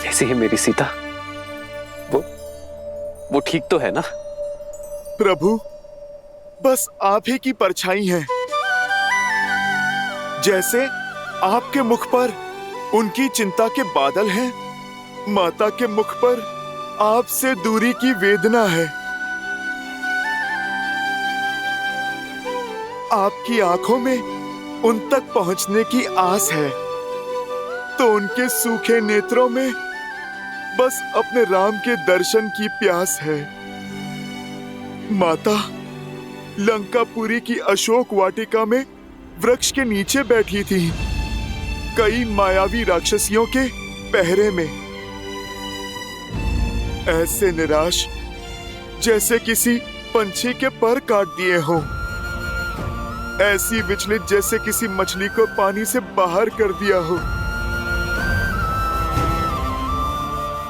कैसी है मेरी सीता? वो ठीक तो है ना? प्रभु, बस आप ही की परछाई हैं। जैसे आपके मुख पर उनकी चिंता के बादल हैं, माता के मुख पर आपसे दूरी की वेदना है। आपकी आंखों में उन तक पहुंचने की आस है, तो उनके सूखे नेत्रों में बस अपने राम के दर्शन की प्यास है। माता लंकापुरी की अशोक वाटिका में वृक्ष के नीचे बैठी थी, कई मायावी राक्षसियों के पहरे में, ऐसे निराश जैसे किसी पंछी के पर काट दिए हों, ऐसी विचलित जैसे किसी मछली को पानी से बाहर कर दिया हो।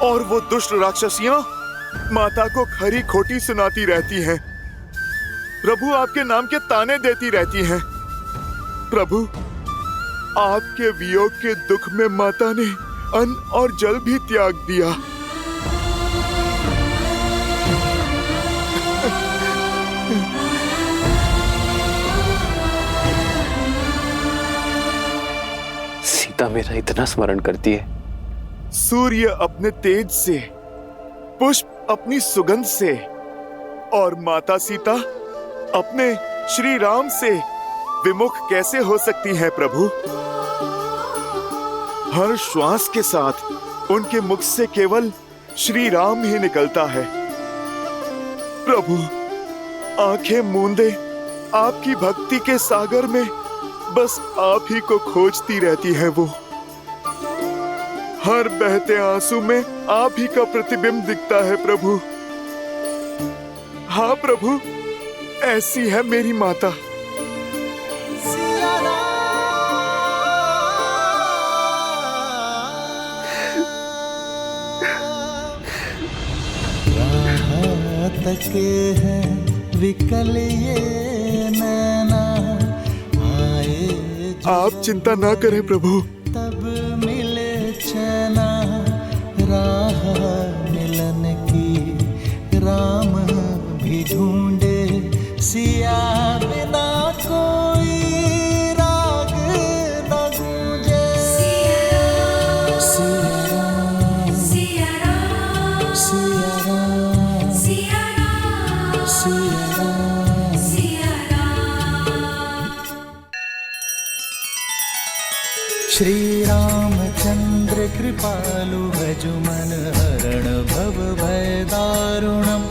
और वो दुष्ट राक्षसियां माता को खरी खोटी सुनाती रहती हैं, प्रभु आपके नाम के ताने देती रहती हैं। प्रभु, आपके वियोग के दुख में माता ने अन्न और जल भी त्याग दिया। सीता मेरा इतना स्मरण करती है। सूर्य अपने तेज से, पुष्प अपनी सुगंध से, और माता सीता अपने श्री राम से विमुख कैसे हो सकती है प्रभु? हर श्वास के साथ उनके मुख से केवल श्री राम ही निकलता है। प्रभु, आंखें मूंदे आपकी भक्ति के सागर में बस आप ही को खोजती रहती है वो। हर बहते आंसू में आप ही का प्रतिबिंब दिखता है प्रभु। हाँ प्रभु, ऐसी है मेरी माता। तक है विकल ये नैना, आए आप चिंता ना करें प्रभु, तब मिले चैना, राह मिलन की राम भी ढूंढे, सिया बिना कोई राग न गूंजे। सिया राम, सिया राम, सिया राम, सिया राम, सिया राम, सिया राम। श्री रामचंद्र कृपालु भजुमन हरण भव भय दारुणम,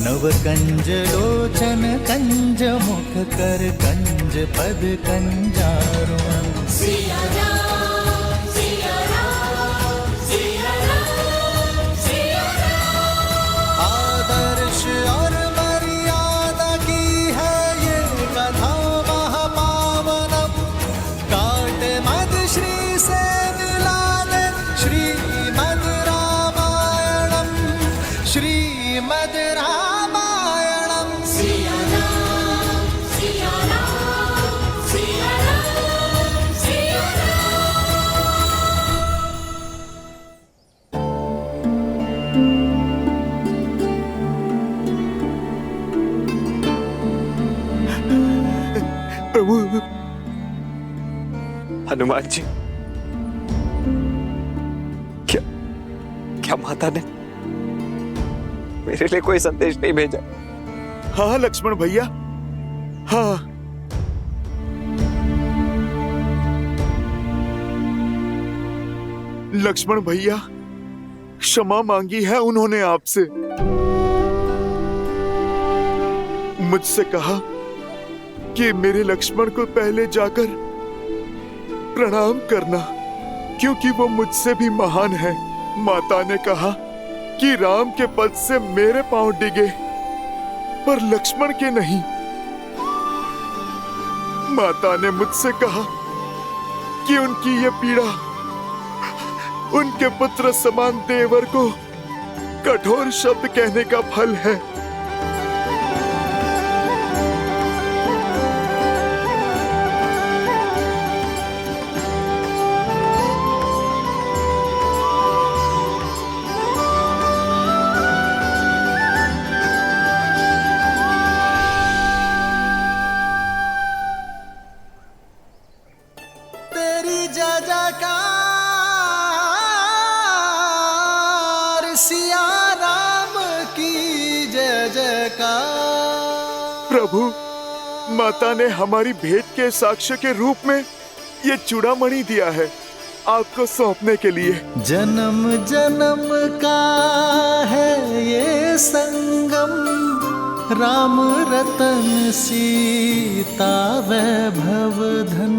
नव कंज लोचन कंज मुख कर कंज पद कंजारुणम। सिया राम, सिया राम, सिया राम, सिया राम। आदर्श और मर्यादा की है ये कथा महापावनम, काट मद श्री से मिला दे श्रीमद् रामायणम, श्रीमद् रामायणम। सिया राम, सिया राम, सिया राम, सिया प्रभु। हनुमान जी, क्या क्या माता ने मेरे लिए कोई संदेश नहीं भेजा? हाँ लक्ष्मण भैया, हाँ। लक्ष्मण भैया, क्षमा मांगी है उन्होंने आपसे। मुझसे कहा कि मेरे लक्ष्मण को पहले जाकर प्रणाम करना, क्योंकि वो मुझसे भी महान है। माता ने कहा कि राम के पद से मेरे पांव डिगे, पर लक्ष्मण के नहीं। माता ने मुझसे कहा कि उनकी ये पीड़ा उनके पुत्र समान देवर को कठोर शब्द कहने का फल है। माता ने हमारी भेंट के साक्ष्य के रूप में ये चूड़ामणि दिया है आपको सौंपने के लिए। जन्म जन्म का है ये संगम, राम रतन सीता वैभव धन।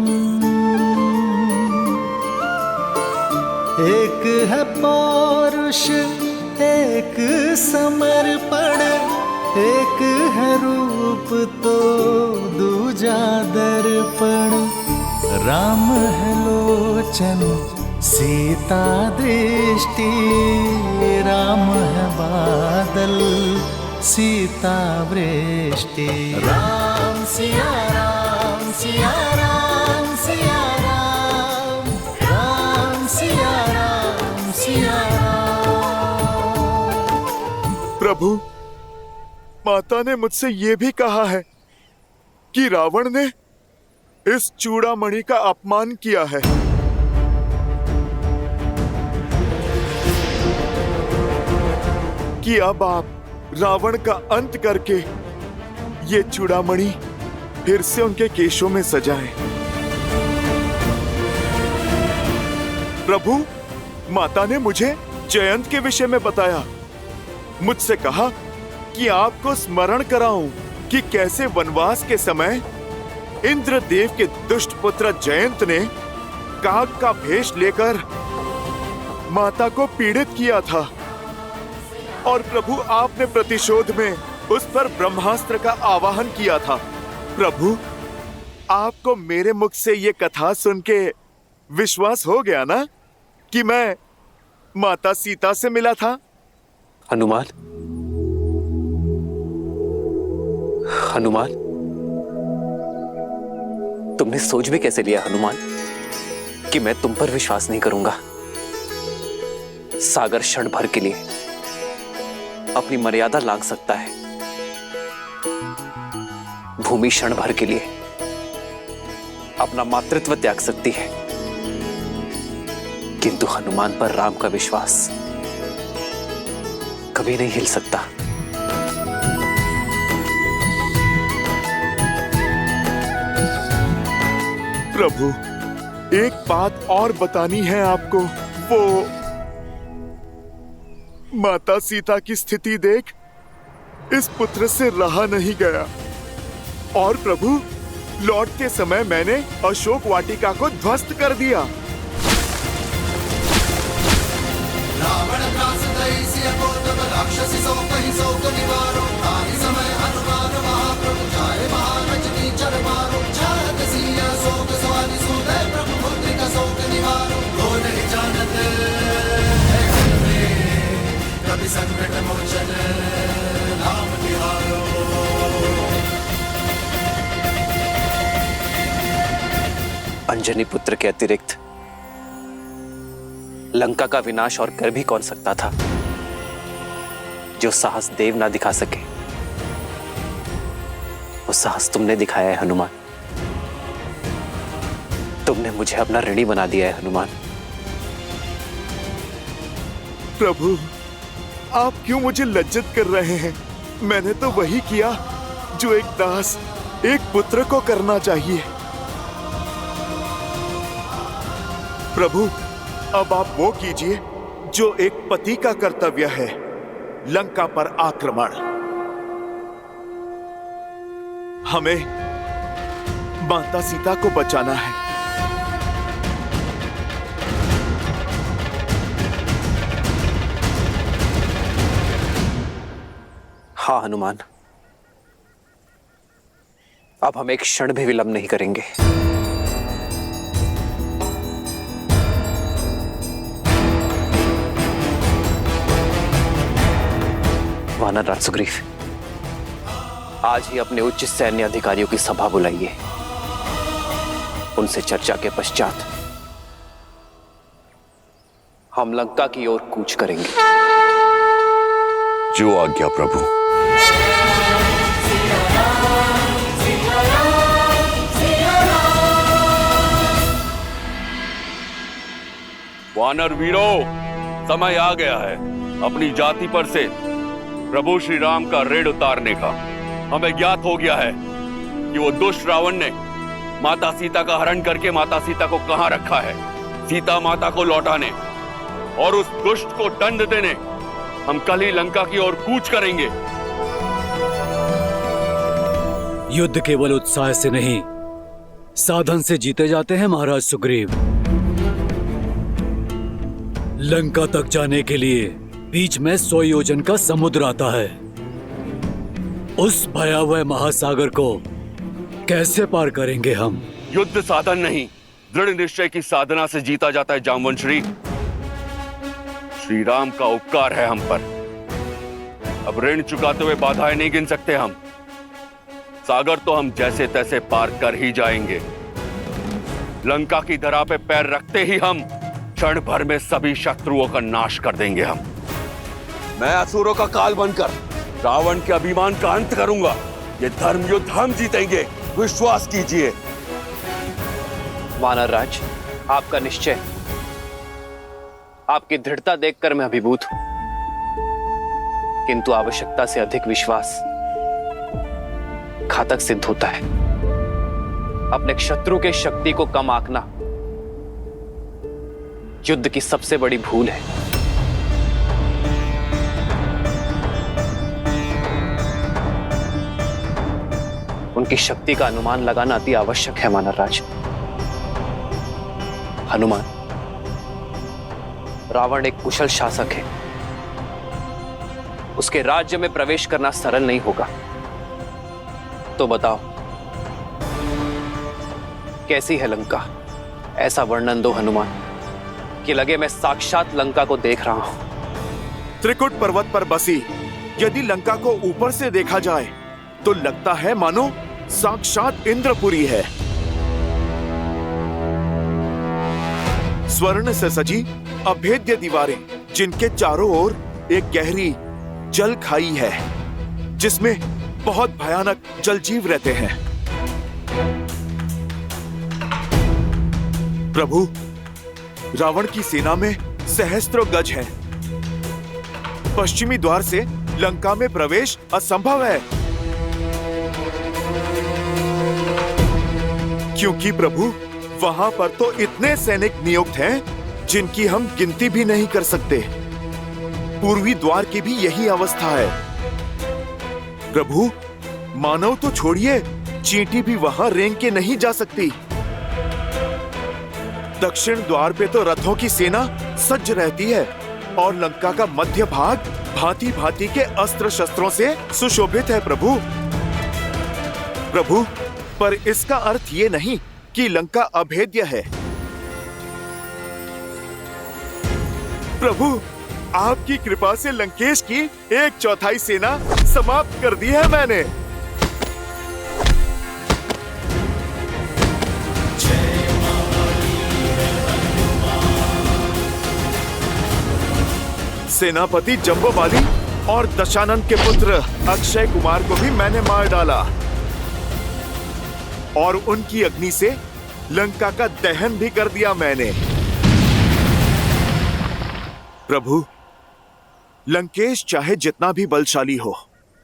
एक है पौरुष एक समर्पण, एक है रूप तो दूजा दर्पण। राम है लोचन सीता दृष्टि, राम है बादल सीता वृष्टि। राम सिया राम सिया राम सिया राम, राम सिया राम सिया राम। प्रभु, माता ने मुझसे ये भी कहा है कि रावण ने इस चूड़ामणि का अपमान किया है। कि अब आप रावण का अंत करके ये चूड़ामणि फिर से उनके केशों में सजाएं। प्रभु, माता ने मुझे जयंत के विषय में बताया। मुझसे कहा कि आपको स्मरण कराऊं कि कैसे वनवास के समय इंद्रदेव के दुष्ट पुत्र जयंत ने काग का भेष लेकर माता को पीड़ित किया था, और प्रभु आपने प्रतिशोध में उस पर ब्रह्मास्त्र का आवाहन किया था। प्रभु, आपको मेरे मुख से ये कथा सुन के विश्वास हो गया ना कि मैं माता सीता से मिला था? हनुमान, हनुमान, तुमने सोच भी कैसे लिया हनुमान कि मैं तुम पर विश्वास नहीं करूंगा? सागर क्षण भर के लिए अपनी मर्यादा लांघ सकता है, भूमि क्षण भर के लिए अपना मातृत्व त्याग सकती है, किंतु हनुमान पर राम का विश्वास कभी नहीं हिल सकता। प्रभु, एक बात और बतानी है आपको। वो माता सीता की स्थिति देख इस पुत्र से रहा नहीं गया, और प्रभु, लौटते समय मैंने अशोक वाटिका को ध्वस्त कर दिया। रावण त्रासदई सिय कोटक राक्षसी सौकहि सौक निवारो, ताहि समय हनुमान महाप्रभु जाय महारजनी चर मारो। जात सिय शोक स्वानि सुदय प्रभु पुत्रिका शोक निवारो। को नहीं जानत है घर में कभी संकट मोचन नाम तिहारो। अंजनी पुत्र के अतिरिक्त लंका का विनाश और कर भी कौन सकता था? जो साहस देव ना दिखा सके, वो साहस तुमने दिखाया है हनुमान। तुमने मुझे अपना ऋणी बना दिया है हनुमान। प्रभु, आप क्यों मुझे लज्जित कर रहे हैं? मैंने तो वही किया जो एक दास एक पुत्र को करना चाहिए। प्रभु, अब आप वो कीजिए जो एक पति का कर्तव्य है, लंका पर आक्रमण। हमें माता सीता को बचाना है। हाँ हनुमान, अब हम एक क्षण भी विलंब नहीं करेंगे। वानर राज सुग्रीव, आज ही अपने उच्च सैन्य अधिकारियों की सभा बुलाइए। उनसे चर्चा के पश्चात हम लंका की ओर कूच करेंगे। जो आज्ञा प्रभु। वानर वीरों, समय आ गया है अपनी जाति पर से प्रभु श्री राम का ऋण उतारने का। हमें ज्ञात हो गया है कि वो दुष्ट रावण ने माता सीता का हरण करके माता सीता को कहां रखा है। सीता माता को लौटाने और उस दुष्ट को दंड देने हम कल ही लंका की ओर कूच करेंगे। युद्ध केवल उत्साह से नहीं, साधन से जीते जाते हैं महाराज सुग्रीव। लंका तक जाने के लिए बीच में 100 योजन का समुद्र आता है। उस भयावह महासागर को कैसे पार करेंगे हम? युद्ध साधन नहीं, दृढ़ निश्चय की साधना से जीता जाता है जामवंशी। श्री राम का उपकार है हम पर। अब ऋण चुकाते हुए बाधाएं नहीं गिन सकते हम। सागर तो हम जैसे तैसे पार कर ही जाएंगे। लंका की धरा पे पैर रखते ही हम क्षण भर में सभी शत्रुओं का नाश कर देंगे हम। मैं असुरों का काल बनकर रावण के अभिमान का अंत करूंगा। ये धर्म युद्ध हम जीतेंगे, विश्वास कीजिए। वानर राज, आपका निश्चय, आपकी दृढ़ता देखकर मैं अभिभूत हूं, किंतु आवश्यकता से अधिक विश्वास घातक सिद्ध होता है। अपने शत्रु के शक्ति को कम आंकना युद्ध की सबसे बड़ी भूल है। उनकी शक्ति का अनुमान लगाना अति आवश्यक है वानर राज। हनुमान, रावण एक कुशल शासक है। उसके राज्य में प्रवेश करना सरल नहीं होगा। तो बताओ, कैसी है लंका? ऐसा वर्णन दो हनुमान कि लगे मैं साक्षात लंका को देख रहा हूं। त्रिकुट पर्वत पर बसी यदि लंका को ऊपर से देखा जाए तो लगता है मानो साक्षात इंद्रपुरी है। स्वर्ण से सजी अभेद्य दीवारें, जिनके चारों ओर एक गहरी जल खाई है, जिसमें बहुत भयानक जलजीव रहते हैं। प्रभु, रावण की सेना में सहस्त्रों गज हैं। पश्चिमी द्वार से लंका में प्रवेश असंभव है, क्योंकि प्रभु वहां पर तो इतने सैनिक नियुक्त हैं जिनकी हम गिनती भी नहीं कर सकते। पूर्वी द्वार की भी यही अवस्था है। प्रभु, मानव तो छोड़िए, चींटी भी वहां रेंग के नहीं जा सकती। दक्षिण द्वार पे तो रथों की सेना सज्ज रहती है और लंका का मध्य भाग भांति भांति के अस्त्र शस्त्रों से सुशोभित है। प्रभु, प्रभु, पर इसका अर्थ ये नहीं कि लंका अभेद्य है। प्रभु, आपकी कृपा से लंकेश की 1/4 सेना समाप्त कर दी है मैंने। सेनापति जम्बोबाली और दशानन के पुत्र अक्षय कुमार को भी मैंने मार डाला और उनकी अग्नि से लंका का दहन भी कर दिया मैंने। प्रभु, लंकेश चाहे जितना भी बलशाली हो,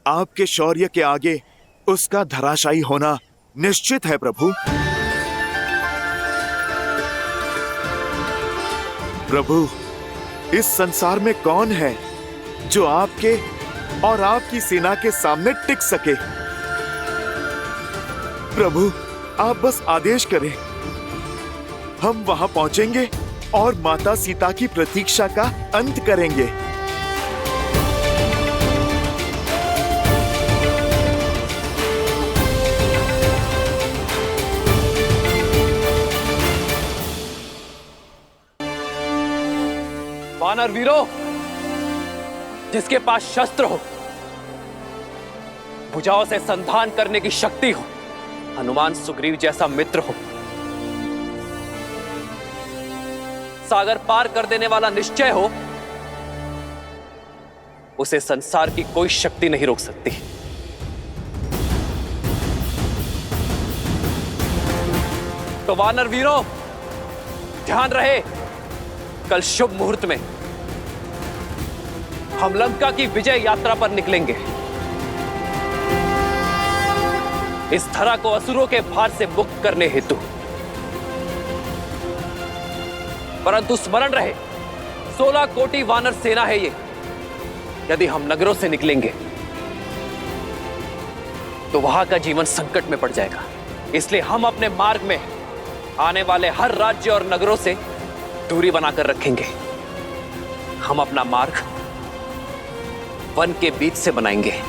आपके शौर्य के आगे उसका धराशायी होना निश्चित है। प्रभु, प्रभु, इस संसार में कौन है जो आपके और आपकी सेना के सामने टिक सके? प्रभु, आप बस आदेश करें, हम वहां पहुंचेंगे और माता सीता की प्रतीक्षा का अंत करेंगे। वानर वीरों, जिसके पास शस्त्र हो, भुजाओं से संधान करने की शक्ति हो, हनुमान सुग्रीव जैसा मित्र हो, सागर पार कर देने वाला निश्चय हो, उसे संसार की कोई शक्ति नहीं रोक सकती। तो वानर वीरों, ध्यान रहे, कल शुभ मुहूर्त में हम लंका की विजय यात्रा पर निकलेंगे। इस धरा को असुरों के भार से मुक्त करने हेतु। परंतु स्मरण रहे, 16 कोटि वानर सेना है ये। यदि हम नगरों से निकलेंगे तो वहां का जीवन संकट में पड़ जाएगा। इसलिए हम अपने मार्ग में आने वाले हर राज्य और नगरों से दूरी बनाकर रखेंगे। हम अपना मार्ग वन के बीच से बनाएंगे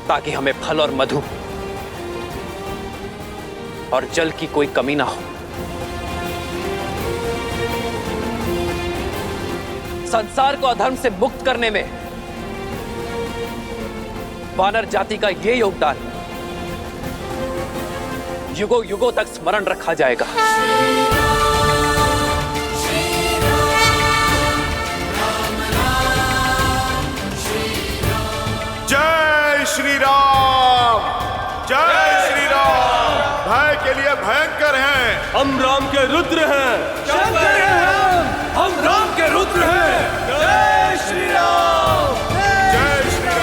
ताकि हमें फल और मधु और जल की कोई कमी ना हो। संसार को अधर्म से मुक्त करने में वानर जाति का यह योगदान युगों युगों तक स्मरण रखा जाएगा। जय श्री राम, जय श्री राम। भय के लिए भयंकर हैं, हम राम के रुद्र हैं। शंकर हैं हम राम के रुद्र हैं। जय श्री राम, जय श्री राम।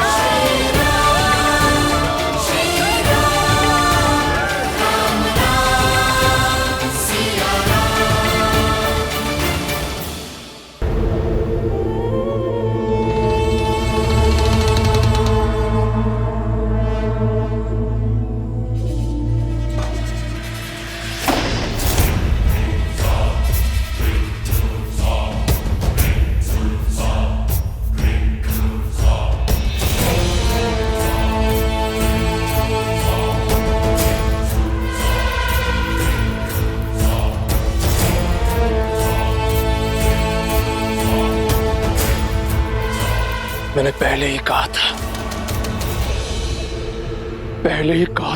मैंने पहले ही कहा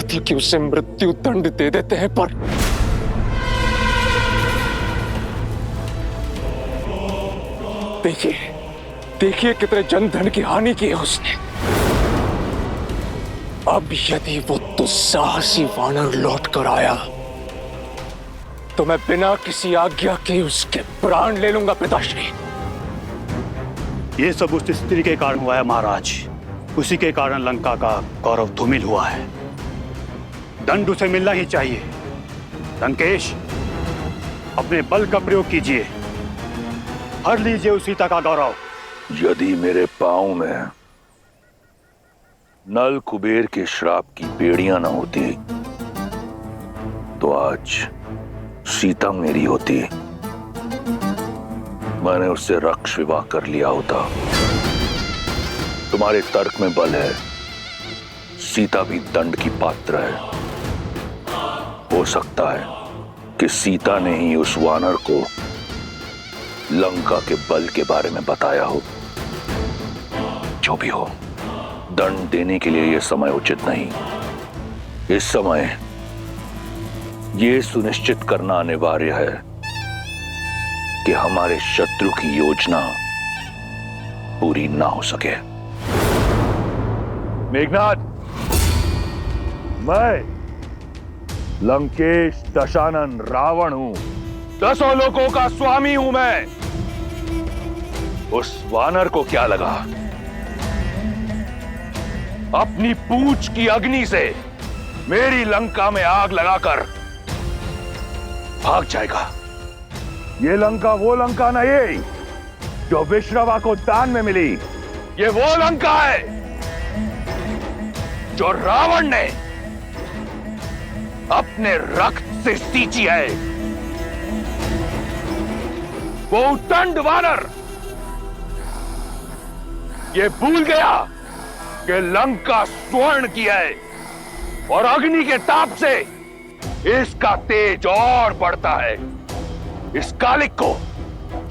था कि उसे मृत्यु दंड दे देते हैं, पर देखिए कितने जनधन की हानि की है उसने। अब यदि वो दुस्साहसी वानर लौट कर आया तो मैं बिना किसी आज्ञा के उसके प्राण ले लूंगा पिताश्री। ये सब उस स्त्री के कारण हुआ है महाराज। उसी के कारण लंका का गौरव धूमिल हुआ है। दंड उसे मिलना ही चाहिए। लंकेश, अपने बल का प्रयोग कीजिए, हर लीजिए उस सीता का गौरव। यदि मेरे पांव में नल कुबेर के श्राप की बेड़ियां न होती तो आज सीता मेरी होती। मैंने उससे रक्ष विवाह कर लिया होता। तुम्हारे तर्क में बल है, सीता भी दंड की पात्र है। हो सकता है कि सीता ने ही उस वानर को लंका के बल के बारे में बताया हो। जो भी हो, दंड देने के लिए यह समय उचित नहीं। इस समय यह सुनिश्चित करना अनिवार्य है कि हमारे शत्रु की योजना पूरी ना हो सके। मेघनाद, मैं लंकेश दशानन रावण हूं। 10 लोकों का स्वामी हूं मैं। उस वानर को क्या लगा अपनी पूंछ की अग्नि से मेरी लंका में आग लगाकर भाग जाएगा। ये लंका वो लंका नहीं जो विश्रवा को दान में मिली। ये वो लंका है जो रावण ने अपने रक्त से सींची है। वो उद्दंड वानर ये भूल गया कि लंका स्वर्ण की है और अग्नि के ताप से इसका तेज और बढ़ता है। इस कालिक को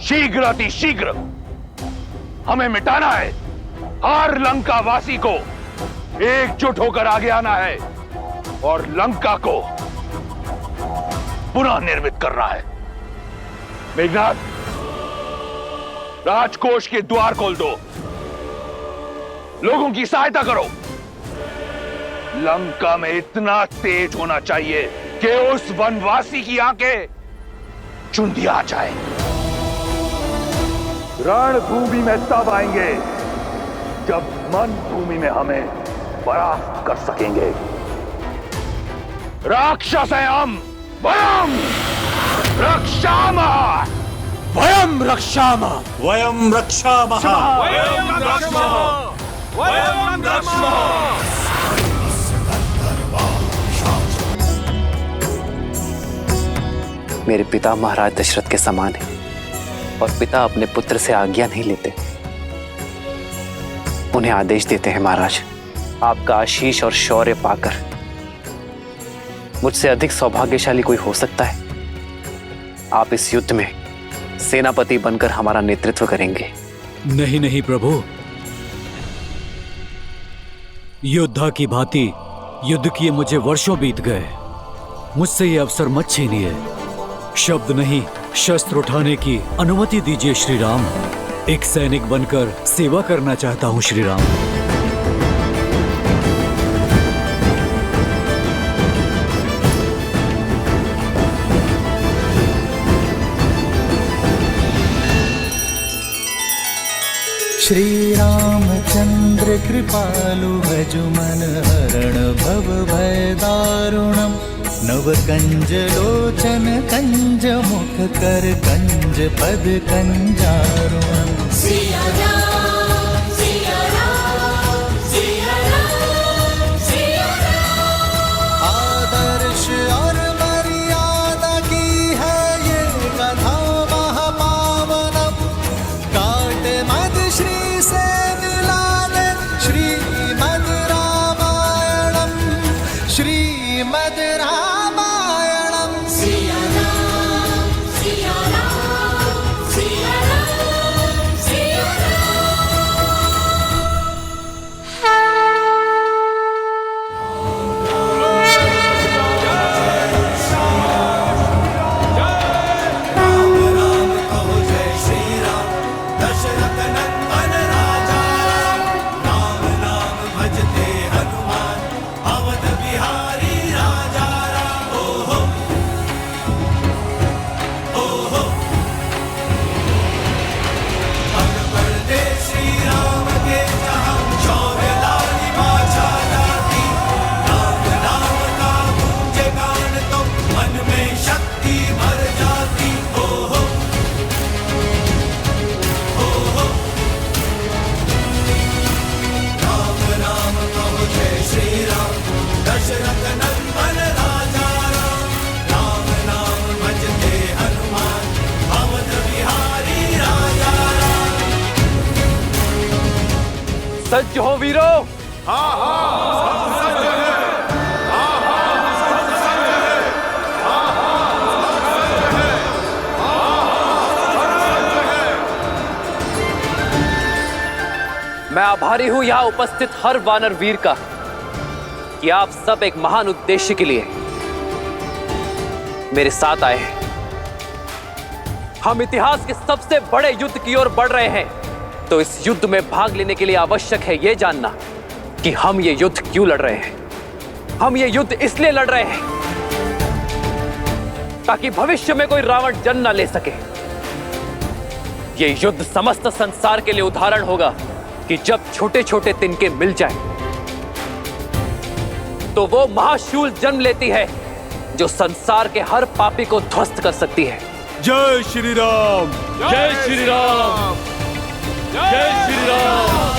शीघ्र अतिशीघ्र हमें मिटाना है। हर लंका वासी को एकजुट होकर आगे आना है और लंका को पुनः निर्मित करना है। मेघनाथ, राजकोष के द्वार खोल दो, लोगों की सहायता करो। लंका में इतना तेज होना चाहिए कि उस वनवासी की आंखें चुंधिया जाए। रणभूमि में तब आएंगे जब मन भूमि में हमें परास्त कर सकेंगे। राक्षस हैं हम। वयम रक्षामः। वयम रक्षामः। वयम रक्षामः। वयम रक्षामः। वयम रक्षामः। मेरे पिता महाराज दशरथ के समान है और पिता अपने पुत्र से आज्ञा नहीं लेते, उन्हें आदेश देते हैं। महाराज, आपका आशीष और शौर्य पाकर मुझसे अधिक सौभाग्यशाली कोई हो सकता है? आप इस युद्ध में सेनापति बनकर हमारा नेतृत्व करेंगे। नहीं नहीं प्रभु, योद्धा की भांति युद्ध किए मुझे वर्षों बीत गए। मुझसे ये अवसर मत छीनिए। शब्द नहीं, शस्त्र उठाने की अनुमति दीजिए श्री राम। एक सैनिक बनकर सेवा करना चाहता हूं श्री राम। श्री रामचंद्र कृपालु भजु मन हरण भव भय दारुणम। नव कंज लोचन कंज मुख कर कंज पद कंजारुणम। सिया राम, सिया राम, सिया राम, सिया राम। आदर्श और मर्यादा की है ये कथा महापावनम। काट मद श्री से मिलाने श्रीमद् रामायणम। श्रीमद् रामायणम। सिया राम, सिया राम, सिया राम, सिया सज्ज हो वीरो। मैं आभारी हूं यहां उपस्थित हर वानर वीर का कि आप सब एक महान उद्देश्य के लिए मेरे साथ आए हैं। हम इतिहास के सबसे बड़े युद्ध की ओर बढ़ रहे हैं, तो इस युद्ध में भाग लेने के लिए आवश्यक है यह जानना कि हम ये युद्ध क्यों लड़ रहे हैं। हम ये युद्ध इसलिए लड़ रहे हैं ताकि भविष्य में कोई रावण जन्म न ले सके। ये युद्ध समस्त संसार के लिए उदाहरण होगा कि जब छोटे छोटे तिनके मिल जाएं, तो वो महाशूल जन्म लेती है जो संसार के हर पापी को ध्वस्त कर सकती है। जय श्री राम। जय श्री राम। जय श्री राम।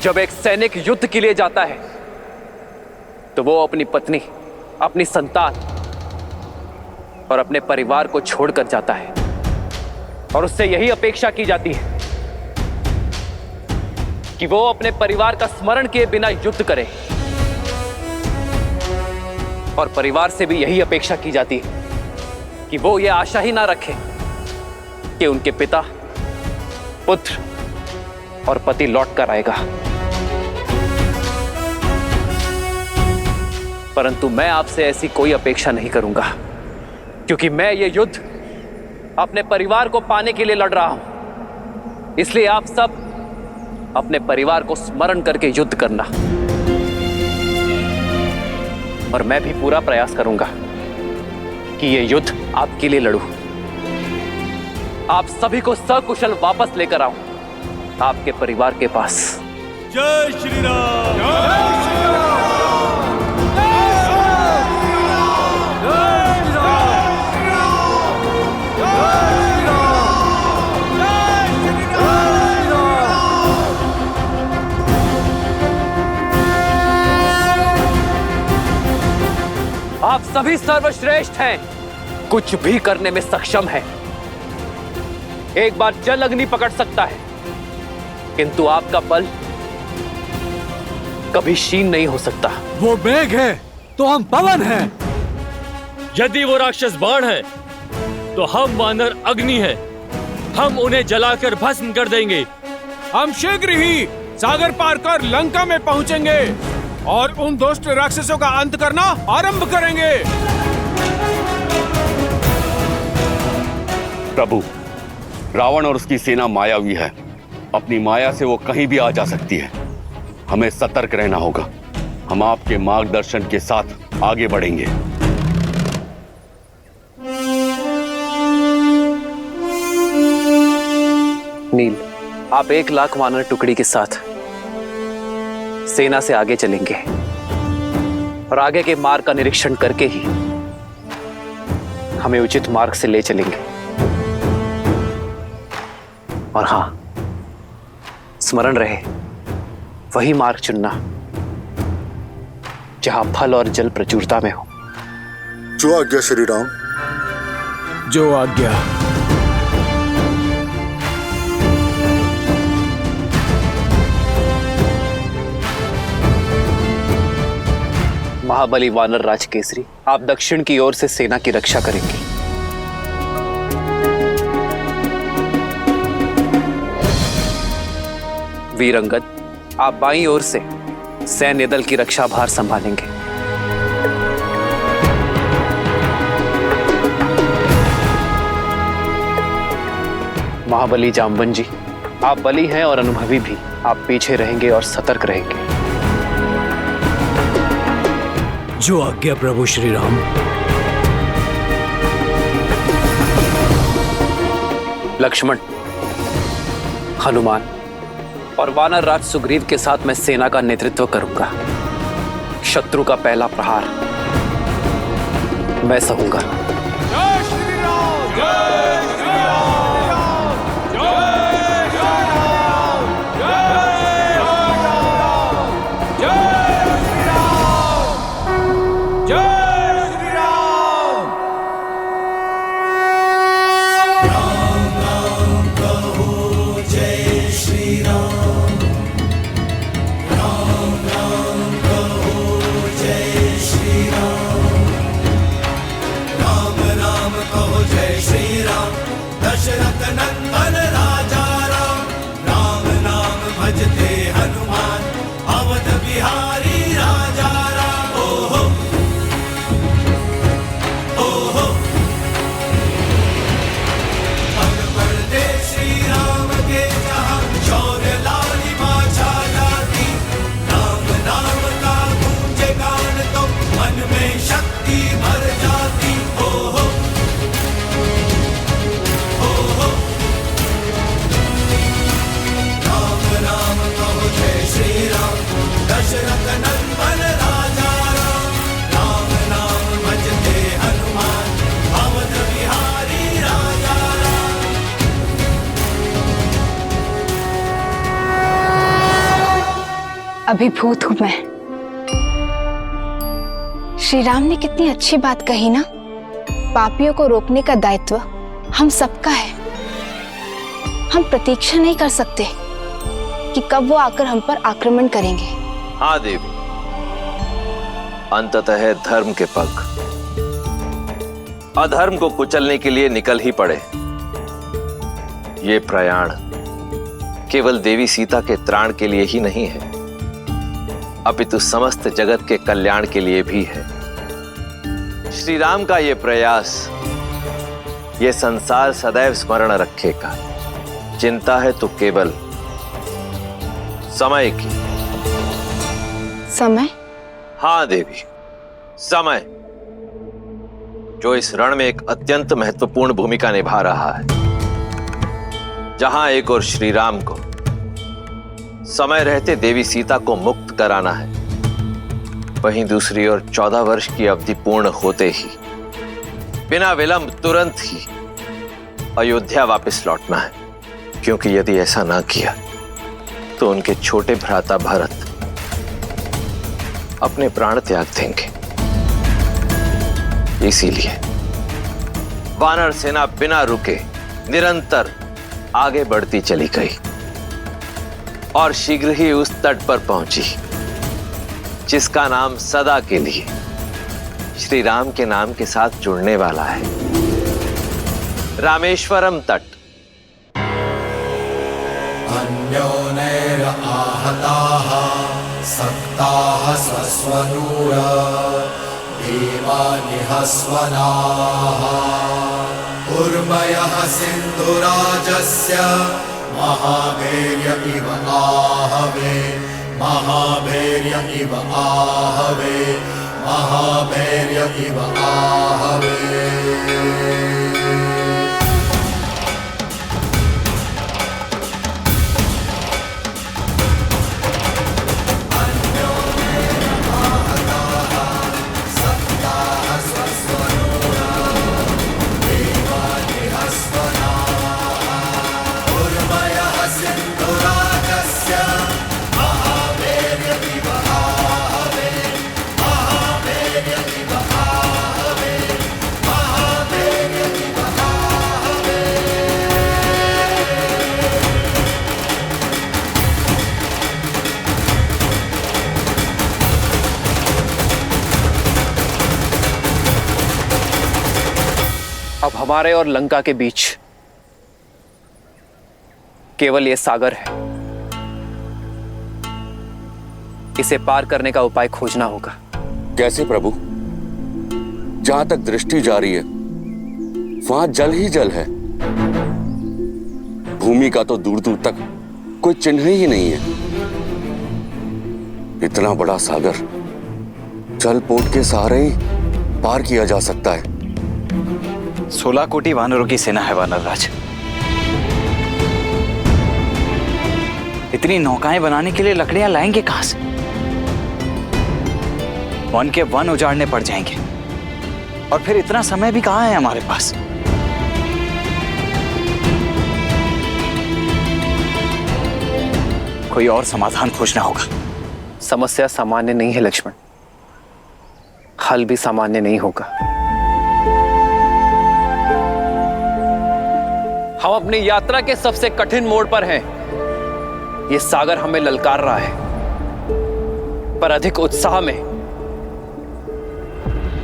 जब एक सैनिक युद्ध के लिए जाता है तो वो अपनी पत्नी, अपनी संतान और अपने परिवार को छोड़कर जाता है और उससे यही अपेक्षा की जाती है कि वो अपने परिवार का स्मरण किए बिना युद्ध करे। और परिवार से भी यही अपेक्षा की जाती है कि वो ये आशा ही ना रखे कि उनके पिता, पुत्र और पति लौट कर आएगा। परंतु मैं आपसे ऐसी कोई अपेक्षा नहीं करूंगा, क्योंकि मैं ये युद्ध अपने परिवार को पाने के लिए लड़ रहा हूं। इसलिए आप सब अपने परिवार को स्मरण करके युद्ध करना, और मैं भी पूरा प्रयास करूंगा कि ये युद्ध आपके लिए लड़ूं। आप सभी को सकुशल वापस लेकर आऊं आपके परिवार के पास। जय श्री राम। जय श्री आप सभी सर्वश्रेष्ठ हैं, कुछ भी करने में सक्षम हैं। एक बार जल अग्नि पकड़ सकता है, किंतु आपका बल कभी क्षीण नहीं हो सकता। वो मेघ है तो हम पवन हैं। यदि वो राक्षस बाण है तो हम वानर अग्नि है। हम उन्हें जलाकर भस्म कर देंगे। हम शीघ्र ही सागर पार कर लंका में पहुंचेंगे और उन दुष्ट राक्षसों का अंत करना आरंभ करेंगे। प्रभु, रावण और उसकी सेना मायावी है। अपनी माया से वो कहीं भी आ जा सकती है। हमें सतर्क रहना होगा। हम आपके मार्गदर्शन के साथ आगे बढ़ेंगे। नील, आप 1,00,000 वानर टुकड़ी के साथ सेना से आगे चलेंगे और आगे के मार्ग का निरीक्षण करके ही हमें उचित मार्ग से ले चलेंगे। और हां, स्मरण रहे, वही मार्ग चुनना जहां फल और जल प्रचुरता में हो। जो आज्ञा श्री राम। जो आज्ञा। महाबली वानर राज केसरी, आप दक्षिण की ओर से सेना की रक्षा करेंगे। वीरंगद, आप बाईं ओर से सैन्य दल की रक्षा भार संभालेंगे। महाबली जाम्बन जी, आप बली हैं और अनुभवी भी। आप पीछे रहेंगे और सतर्क रहेंगे। जो आज्ञा प्रभु श्री राम। लक्ष्मण, हनुमान और वानर राज सुग्रीव के साथ मैं सेना का नेतृत्व करूंगा। शत्रु का पहला प्रहार मैं सहूंगा। जय श्री राम। जय श्री राम। जय श्री राम। जय श्री राम। जय श्री राम। राम राम कहो जय श्री राम। राम राम कहो जय श्री राम। राम राम कहो जय श्री राम। दशरथ नंदन राजा राम। राम नाम भजते हनुमान। अवध बिहारी राजा राम। ओहो ओहो पग पड़ते श्री राम के जहाँ शौर्य लालिमा छा जाती। राम नाम का गूंजे गान तो मन में शक्ति भर जाती। ओहो ओहो राम राम कहो जय श्री राम। दशरथ नंदन राजा राम। राम नाम भजते हनुमान। अवध बिहारी राजा राम। अभिभूत हूं मैं। श्री राम ने कितनी अच्छी बात कही ना। पापियों को रोकने का दायित्व हम सबका है। हम प्रतीक्षा नहीं कर सकते कि कब वो आकर हम पर आक्रमण करेंगे। हाँ देवी, अंततः धर्म के पग अधर्म को कुचलने के लिए निकल ही पड़े। ये प्रयाण केवल देवी सीता के त्राण के लिए ही नहीं है, अपितु समस्त जगत के कल्याण के लिए भी है। श्री राम का ये प्रयास ये संसार सदैव स्मरण रखेगा। चिंता है तो केवल समय की। समय? हाँ देवी, समय, जो इस रण में एक अत्यंत महत्वपूर्ण भूमिका निभा रहा है। जहां एक और श्री राम को समय रहते देवी सीता को मुक्त कराना है, वहीं दूसरी ओर 14 वर्ष की अवधि पूर्ण होते ही बिना विलंब तुरंत ही अयोध्या वापस लौटना है। क्योंकि यदि ऐसा ना किया तो उनके छोटे भ्राता भरत अपने प्राण त्याग देंगे। इसीलिए वानर सेना बिना रुके निरंतर आगे बढ़ती चली गई और शीघ्र ही उस तट पर पहुंची जिसका नाम सदा के लिए श्री राम के नाम के साथ जुड़ने वाला है, रामेश्वरम तट। अन्योनैर आहताः सक्ताः स्वस्वनूर देवानिह स्वनाः उर्मयः सिन्धुराजस्य महाभैर्य इव आहवे महाभैर्य इव आहवे महाभैर्य इव आहवे। अब हमारे और लंका के बीच केवल यह सागर है। इसे पार करने का उपाय खोजना होगा। कैसे प्रभु? जहां तक दृष्टि जा रही है वहां जल ही जल है। भूमि का तो दूर दूर तक कोई चिन्ह ही नहीं है। इतना बड़ा सागर जलपोत के सहारे ही पार किया जा सकता है। 16 कोटि वानरों की सेना है वानर राज। इतनी नौकाएं बनाने के लिए लकड़ियां लाएंगे कहां से? वन के वन उजाड़ने पड़ जाएंगे और फिर इतना समय भी कहां है हमारे पास। कोई और समाधान खोजना होगा। समस्या सामान्य नहीं है लक्ष्मण, हल भी सामान्य नहीं होगा। हम अपनी यात्रा के सबसे कठिन मोड़ पर हैं। यह सागर हमें ललकार रहा है, पर अधिक उत्साह में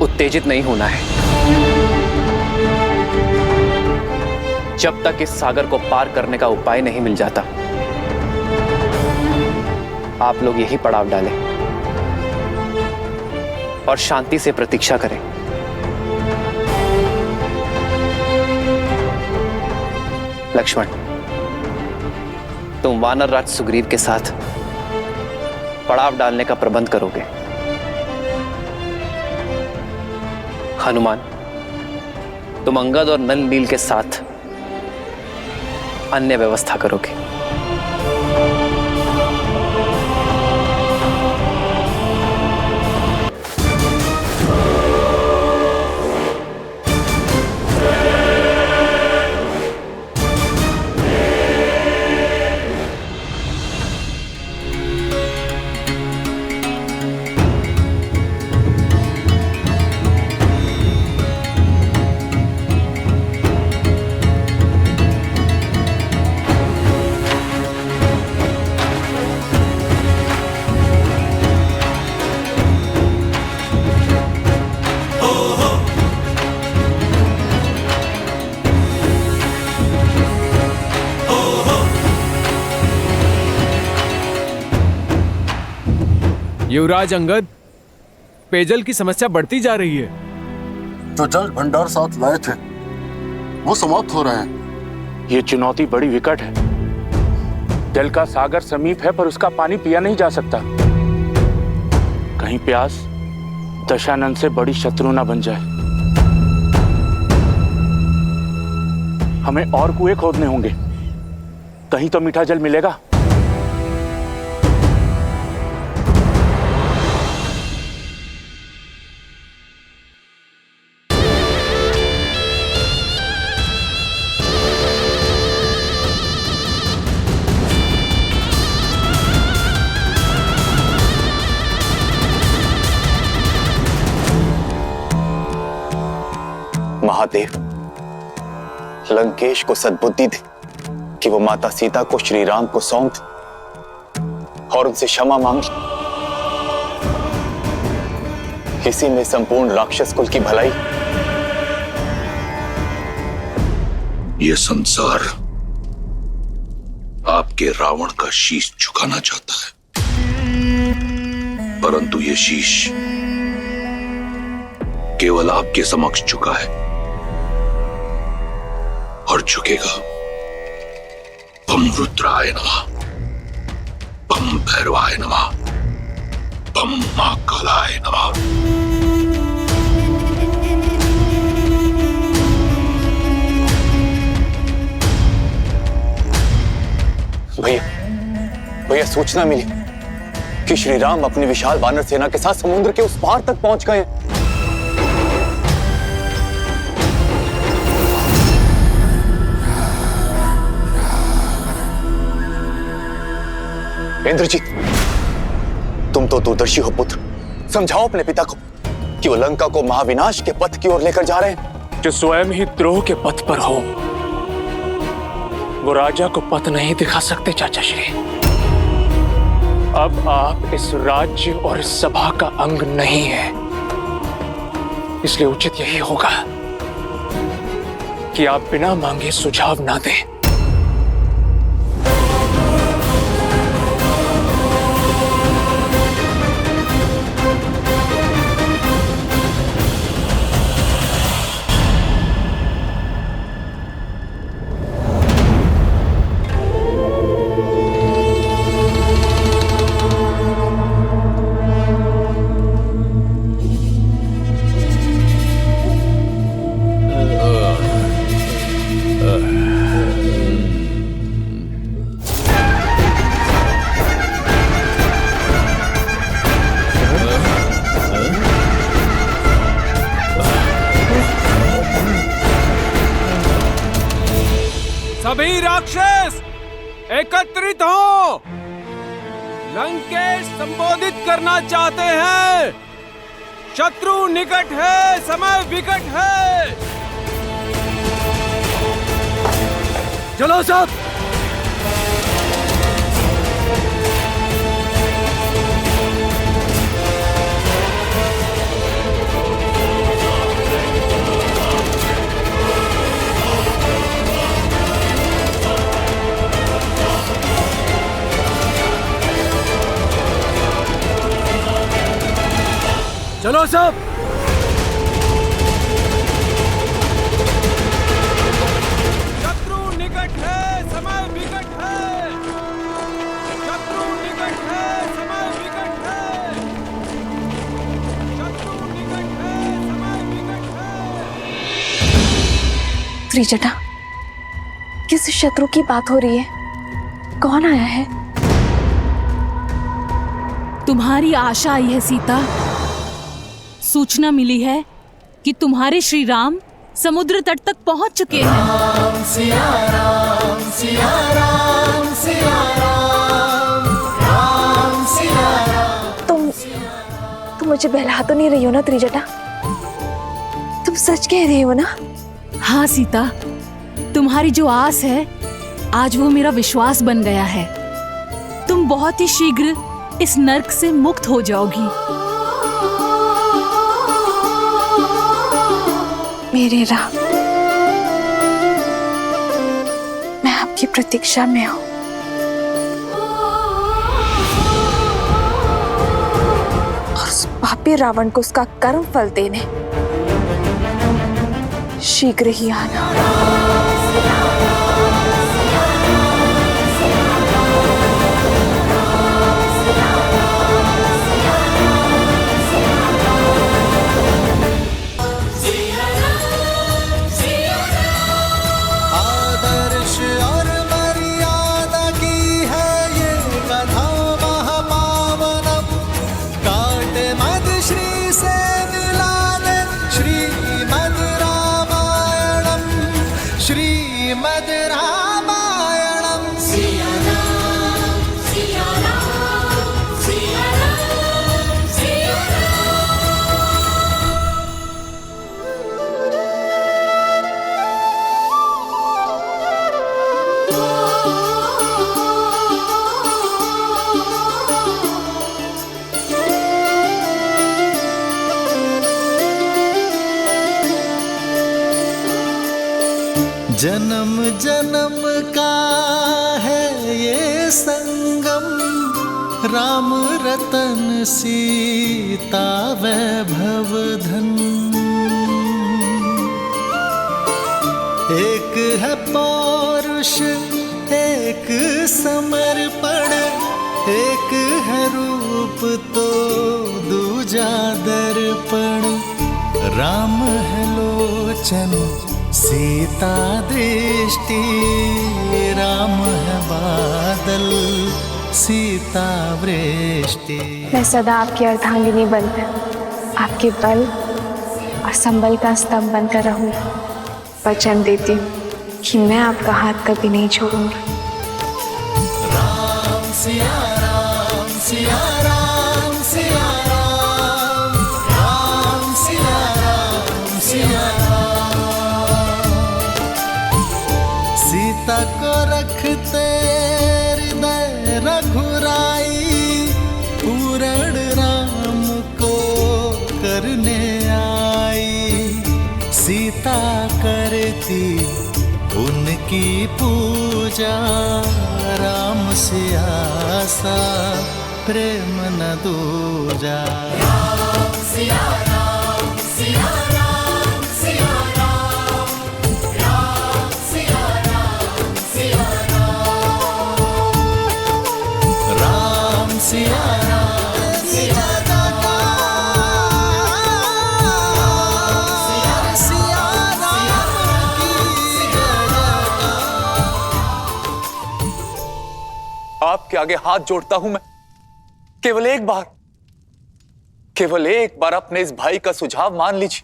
उत्तेजित नहीं होना है। जब तक इस सागर को पार करने का उपाय नहीं मिल जाता, आप लोग यही पड़ाव डालें और शांति से प्रतीक्षा करें। लक्ष्मण, तुम वानर राज सुग्रीव के साथ पड़ाव डालने का प्रबंध करोगे। हनुमान, तुम अंगद और नल नील के साथ अन्य व्यवस्था करोगे। युवराज अंगद, पेयजल की समस्या बढ़ती जा रही है। जो जल भंडार साथ लाए थे वो समाप्त हो रहे हैं। ये चुनौती बड़ी विकट है। जल का सागर समीप है पर उसका पानी पिया नहीं जा सकता। कहीं प्यास दशानंद से बड़ी शत्रु ना बन जाए। हमें और कुएं खोदने होंगे, कहीं तो मीठा जल मिलेगा। महादेव, लंकेश को सद्बुद्धि दे कि वो माता सीता को श्री राम को सौंप दे और उनसे क्षमा मांग ले। इसी में संपूर्ण राक्षस कुल की भलाई। ये संसार आपके रावण का शीश झुकाना चाहता है, परंतु ये शीश केवल आपके समक्ष झुका है और झुकेगा। बम रुद्राय नमः, बम भैरवाय नमः, बम महाकालाय नमः। भैया सूचना मिली कि श्री राम अपनी विशाल वानर सेना के साथ समुद्र के उस पार तक पहुंच गए। इंद्रजीत, तुम तो दूरदर्शी हो पुत्र, समझाओ अपने पिता को कि वो लंका को महाविनाश के पथ की ओर लेकर जा रहे हैं। जो स्वयं ही द्रोह के पथ पर हो, वो राजा को पथ नहीं दिखा सकते चाचा श्री। अब आप इस राज्य और इस सभा का अंग नहीं है, इसलिए उचित यही होगा कि आप बिना मांगे सुझाव ना दें। सभी राक्षस एकत्रित हो। लंकेश संबोधित करना चाहते हैं। शत्रु निकट है, समय विकट है। चलो सब। चलो सब। शत्रु निकट है, समय विकट है। शत्रु निकट है, समय विकट है। शत्रु निकट है, समय विकट है। त्रिजटा, किस शत्रु की बात हो रही है? कौन आया है? तुम्हारी आशा आई है सीता। सूचना मिली है कि तुम्हारे श्री राम समुद्र तट तक पहुंच चुके हैं। राम सिया राम सिया राम सिया राम राम सिया राम। तुम मुझे बहला तो नहीं रही हो ना त्रिजटा? तुम सच कह रही हो ना? हाँ सीता, तुम्हारी जो आस है आज वो मेरा विश्वास बन गया है। तुम बहुत ही शीघ्र इस नर्क से मुक्त हो जाओगी। मेरे राम, मैं आपकी प्रतीक्षा में हूं। और उस पापी रावण को उसका कर्म फल देने शीघ्र ही आना। आदर्श और मर्यादा की है ये कथा महापावनम। काटे मद श्री से मिलाने श्रीमद् रामायणम, श्रीमद् रामायणम। सिया राम, सिया राम, सिया राम, सिया जन्म जन्म का है ये संगम, राम रतन सीता वैभव धन। एक है पौरुष, एक समर्पण, एक है रूप तो दूजा दर्पण। राम है लोचन सीता दृष्टि, राम है बादल सीता वृष्टि। मैं सदा आपकी अर्धांगिनी बनकर, आपके बल और संबल का स्तंभ बनकर रहूंगी। वचन देती हूँ कि मैं आपका हाथ कभी नहीं छोड़ूंगी। राम सिया राम, सिया राम, सिया राम, राम सिया राम, सिया राम। सीता को रखते हृदय रघुराई, पूर्ण राम को करने आई। सीता करती उनकी पूजा, राम से आसा प्रेम न दूजा। राम सिया राम, सिया राम, सिया राम, राम सिया राम, सिया राम, राम सिया राम, सिया आपके आगे हाथ जोड़ता हूं मैं। केवल एक बार अपने इस भाई का सुझाव मान लीजिए।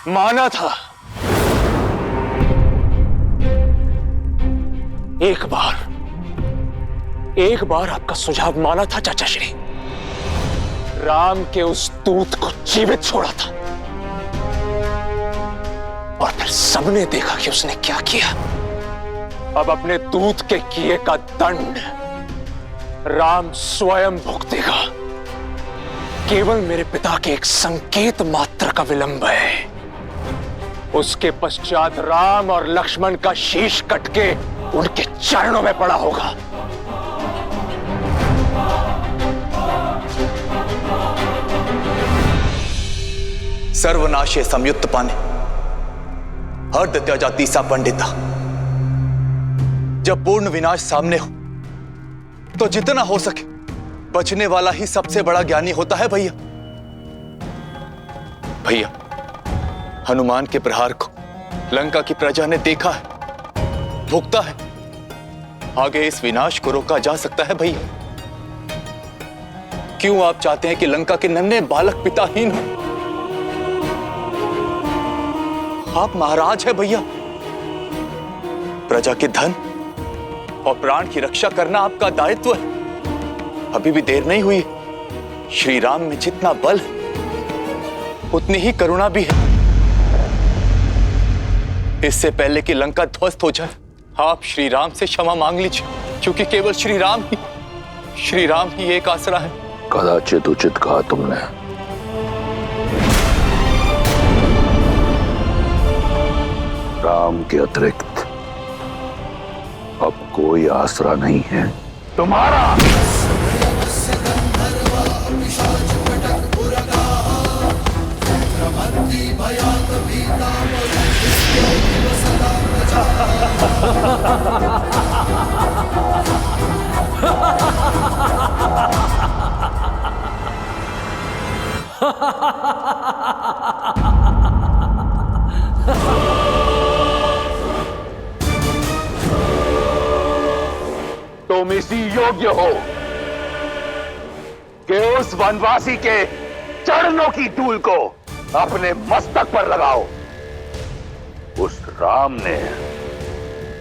माना था, एक बार आपका सुझाव माना था चाचा श्री। राम के उस दूत को जीवित छोड़ा था और फिर सबने देखा कि उसने क्या किया। अब अपने दूत के किए का दंड राम स्वयं भुगतेगा। केवल मेरे पिता के एक संकेत मात्र का विलंब है। उसके पश्चात राम और लक्ष्मण का शीश कट के उनके चरणों में पड़ा होगा। सर्वनाशे संयुक्त पाने अर्ध त्याजा तीसा पंडिता। जब पूर्ण विनाश सामने हो तो जितना हो सके बचने वाला ही सबसे बड़ा ज्ञानी होता है भैया। भैया, हनुमान के प्रहार को लंका की प्रजा ने देखा है, भुगता है। आगे इस विनाश को रोका जा सकता है भैया। क्यों आप चाहते हैं कि लंका के नन्हे बालक पिताहीन हो? आप महाराज हैं भैया। प्रजा के धन और प्राण की रक्षा करना आपका दायित्व है। अभी भी देर नहीं हुई। श्री राम में जितना बल है उतनी ही करुणा भी है। इससे पहले कि लंका ध्वस्त हो जाए, आप श्री राम से क्षमा मांग लीजिए, क्योंकि केवल श्री राम ही एक आसरा है। कदाचित उचित कहा तुमने। राम के अतिरिक्त अब कोई आसरा नहीं है तुम्हारा। भयात् भीता विष्णुरिव सदा तुम इसी योग्य हो कि उस वनवासी के चरणों की धूल को अपने मस्तक पर लगाओ। उस राम ने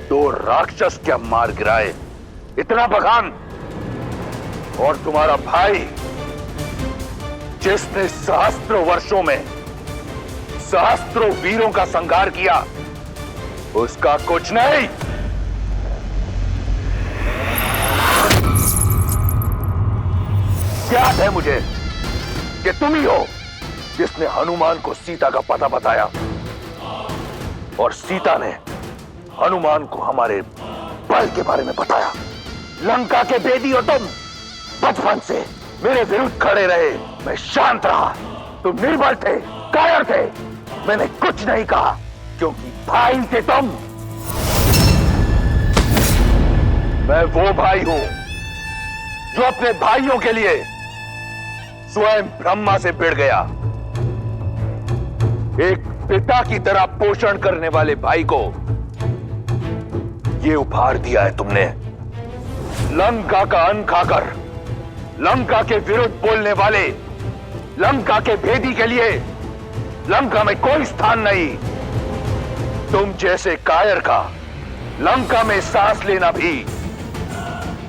2 राक्षस क्या मार गिराए, इतना बखान। और तुम्हारा भाई जिसने सहस्त्रों वर्षों में सहस्त्रों वीरों का संहार किया, उसका कुछ नहीं। याद है मुझे कि तुम ही हो जिसने हनुमान को सीता का पता बताया, और सीता ने हनुमान को हमारे बल के बारे में बताया। लंका के भेदी हो तुम। बचपन से मेरे विरुद्ध खड़े रहे, मैं शांत रहा। तुम निर्बल थे, कायर थे, मैंने कुछ नहीं कहा क्योंकि भाई थे तुम। मैं वो भाई हूं जो अपने भाइयों के लिए स्वयं ब्रह्मा से भिड़ गया। एक पिता की तरह पोषण करने वाले भाई को ये उपहार दिया है तुमने। लंका का अन्न खाकर लंका के विरुद्ध बोलने वाले लंका के भेदी के लिए लंका में कोई स्थान नहीं। तुम जैसे कायर का लंका में सांस लेना भी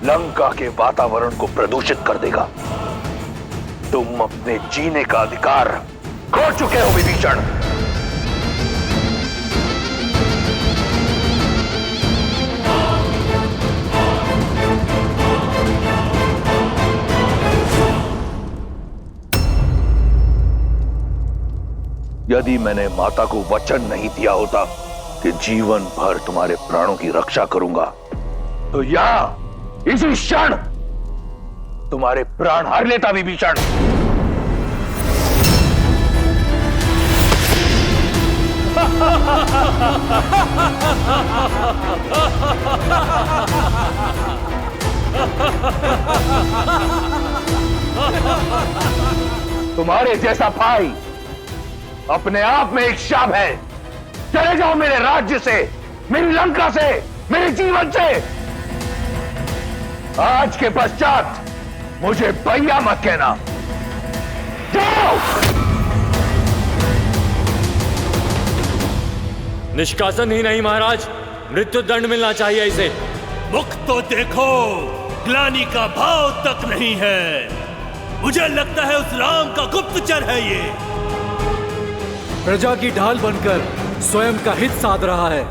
लंका के वातावरण को प्रदूषित कर देगा। तुम अपने जीने का अधिकार खो चुके हो विभीषण। यदि मैंने माता को वचन नहीं दिया होता कि जीवन भर तुम्हारे प्राणों की रक्षा करूंगा, तो यहां इसी क्षण तुम्हारे प्राण हार लेता विभीषण। तुम्हारे जैसा भाई अपने आप में एक शाप है। चले जाओ मेरे राज्य से, मेरी लंका से, मेरे जीवन से। आज के पश्चात मुझे भैया मत कहना। जाओ। निष्कासन ही नहीं महाराज, मृत्यु दंड मिलना चाहिए इसे। मुख तो देखो, ग्लानि का भाव तक नहीं है। मुझे लगता है उस राम का गुप्तचर है ये। प्रजा की ढाल बनकर स्वयं का हित साध रहा है।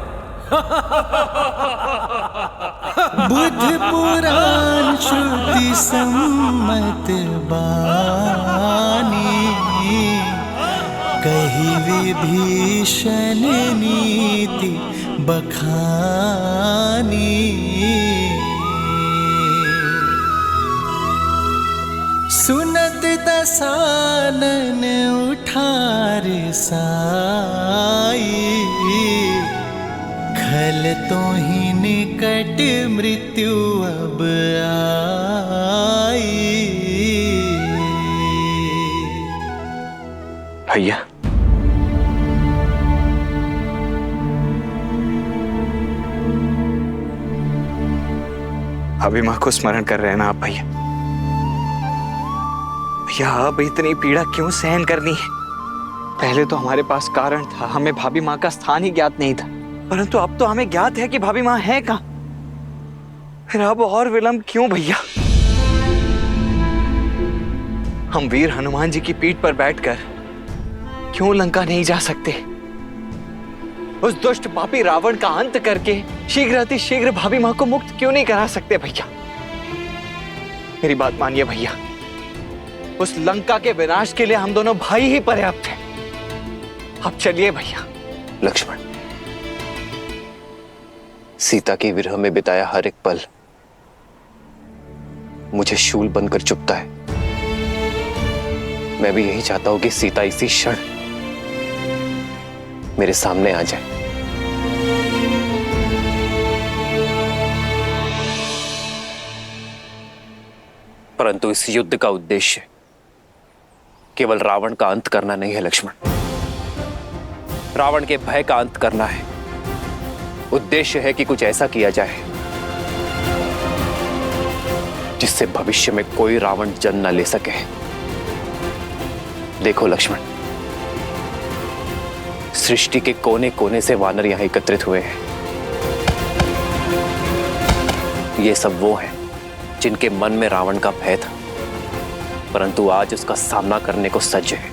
बुद्ध पुराण श्रुति सम्मत बानी, कही विभीषण नीति बखानी। सुनत दसानन उठार साई, खल तो ही निकट मृत्यु अब आई। भैया, अभी मां को स्मरण कर रहे हैं ना आप भैया? भैया अब इतनी पीड़ा क्यों सहन करनी है? पहले तो हमारे पास कारण था, हमें भाभी माँ का स्थान ही ज्ञात नहीं था, परंतु अब तो हमें ज्ञात है कि भाभी माँ है कहाँ। फिर अब और विलंब क्यों भैया? हम वीर हनुमान जी की पीठ पर बैठकर क्यों लंका नहीं जा सकते? उस दुष्ट पापी रावण का अंत करके शीघ्र अति शीघ्र भाभी माँ को मुक्त क्यों नहीं करा सकते भैया? मेरी बात मानिए भैया, उस लंका के विनाश के लिए हम दोनों भाई ही पर्याप्त हैं। अब चलिए भैया। लक्ष्मण, सीता के विरह में बिताया हर एक पल मुझे शूल बनकर चुभता है। मैं भी यही चाहता हूं कि सीता इसी क्षण मेरे सामने आ जाए। परंतु इस युद्ध का उद्देश्य केवल रावण का अंत करना नहीं है लक्ष्मण। रावण के भय का अंत करना है। उद्देश्य है कि कुछ ऐसा किया जाए जिससे भविष्य में कोई रावण जन्म न ले सके। देखो लक्ष्मण, सृष्टि के कोने कोने से वानर यहां एकत्रित हुए हैं। ये सब वो हैं जिनके मन में रावण का भय था, परंतु आज उसका सामना करने को सज्ज है।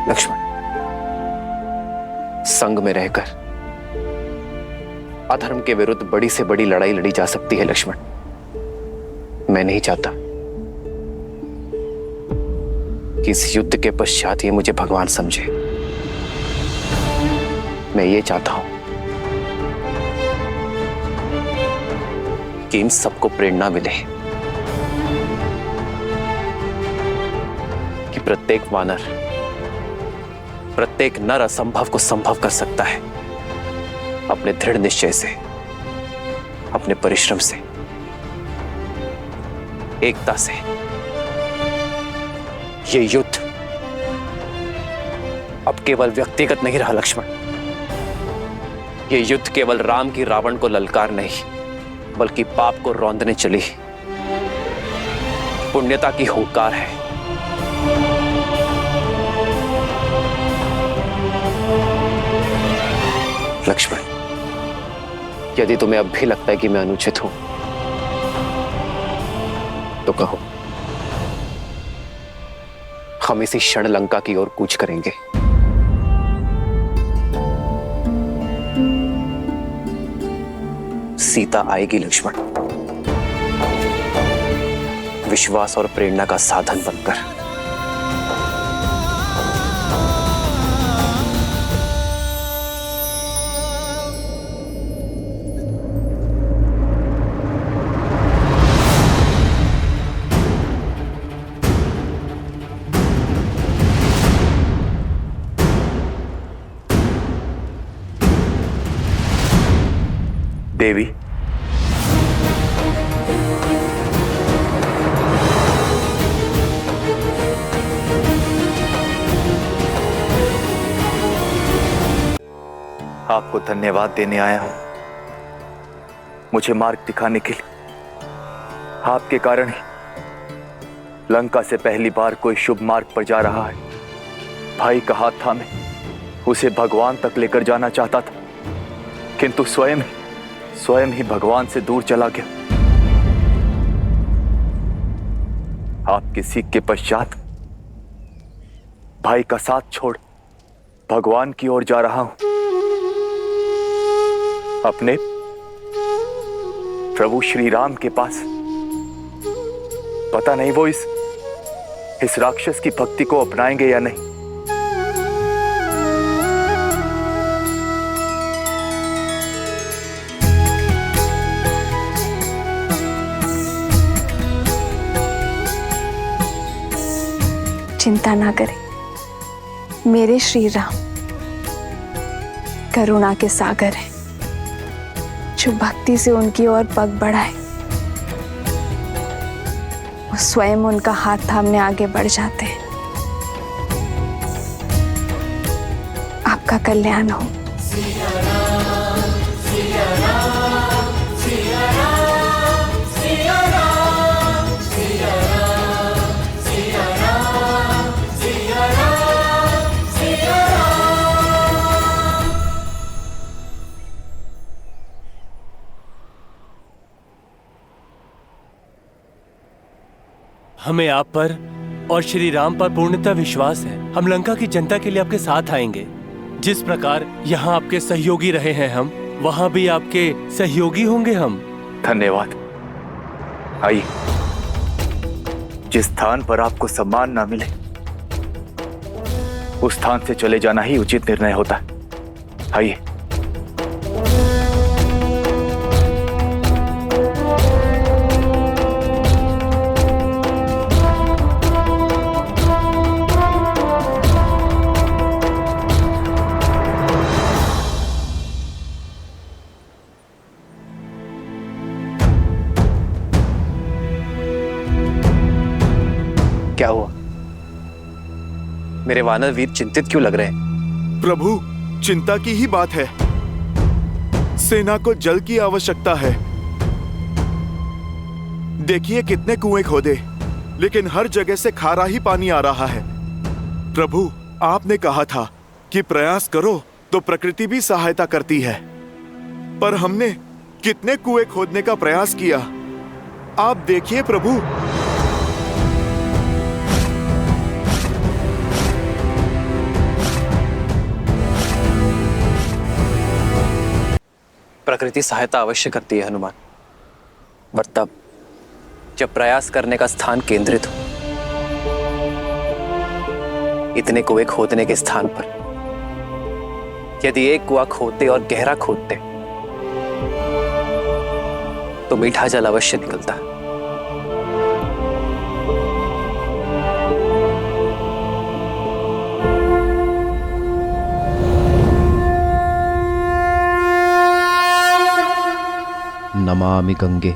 लक्ष्मण, संग में रहकर अधर्म के विरुद्ध बड़ी से बड़ी लड़ाई लड़ी जा सकती है लक्ष्मण। मैं नहीं चाहता कि इस युद्ध के पश्चात ये मुझे भगवान समझे। मैं ये चाहता हूं कि इन सबको प्रेरणा मिले कि प्रत्येक वानर, प्रत्येक नर असंभव को संभव कर सकता है अपने दृढ़ निश्चय से, अपने परिश्रम से, एकता से। ये युद्ध अब केवल व्यक्तिगत नहीं रहा लक्ष्मण। ये युद्ध केवल राम की रावण को ललकार नहीं, बल्कि पाप को रौंदने चली पुण्यता की हुंकार है। लक्ष्मण, यदि तुम्हें अब भी लगता है कि मैं अनुचित हूं तो कहो। हम इसी क्षण लंका की ओर कूच करेंगे। सीता आएगी लक्ष्मण, विश्वास और प्रेरणा का साधन बनकर। देवी, आपको धन्यवाद देने आया हूं, मुझे मार्ग दिखाने के लिए। आपके कारण ही लंका से पहली बार कोई शुभ मार्ग पर जा रहा है। भाई का हाथ थामे उसे भगवान तक लेकर जाना चाहता था, किंतु स्वयं ही भगवान से दूर चला गया। आपकी सीख के पश्चात भाई का साथ छोड़ भगवान की ओर जा रहा हूं। अपने प्रभु श्री राम के पास। पता नहीं वो इस राक्षस की भक्ति को अपनाएंगे या नहीं। चिंता ना करें, मेरे श्री राम करुणा के सागर हैं, जो भक्ति से उनकी ओर पग बढ़ाए वो स्वयं उनका हाथ थामने आगे बढ़ जाते हैं। आपका कल्याण हो। हमें आप पर और श्री राम पर पूर्णतः विश्वास है। हम लंका की जनता के लिए आपके साथ आएंगे। जिस प्रकार यहाँ आपके सहयोगी रहे हैं हम, वहाँ भी आपके सहयोगी होंगे हम। धन्यवाद। आइए, जिस स्थान पर आपको सम्मान ना मिले उस स्थान से चले जाना ही उचित निर्णय होता है। आइए। क्या हुआ? मेरे वानर वीर चिंतित क्यों लग रहे हैं? प्रभु, चिंता की ही बात है। सेना को जल की आवश्यकता है। देखिए कितने कुएं खोदे, लेकिन हर जगह से खारा ही पानी आ रहा है। प्रभु, आपने कहा था कि प्रयास करो तो प्रकृति भी सहायता करती है, पर हमने कितने कुएं खोदने का प्रयास किया। आप देखिए प्रभु। प्रकृति सहायता अवश्य करती है हनुमान, पर तब जब प्रयास करने का स्थान केंद्रित हो। इतने कुएं खोदने के स्थान पर यदि एक कुआं खोदते और गहरा खोदते तो मीठा जल अवश्य निकलता। नमामि गंगे।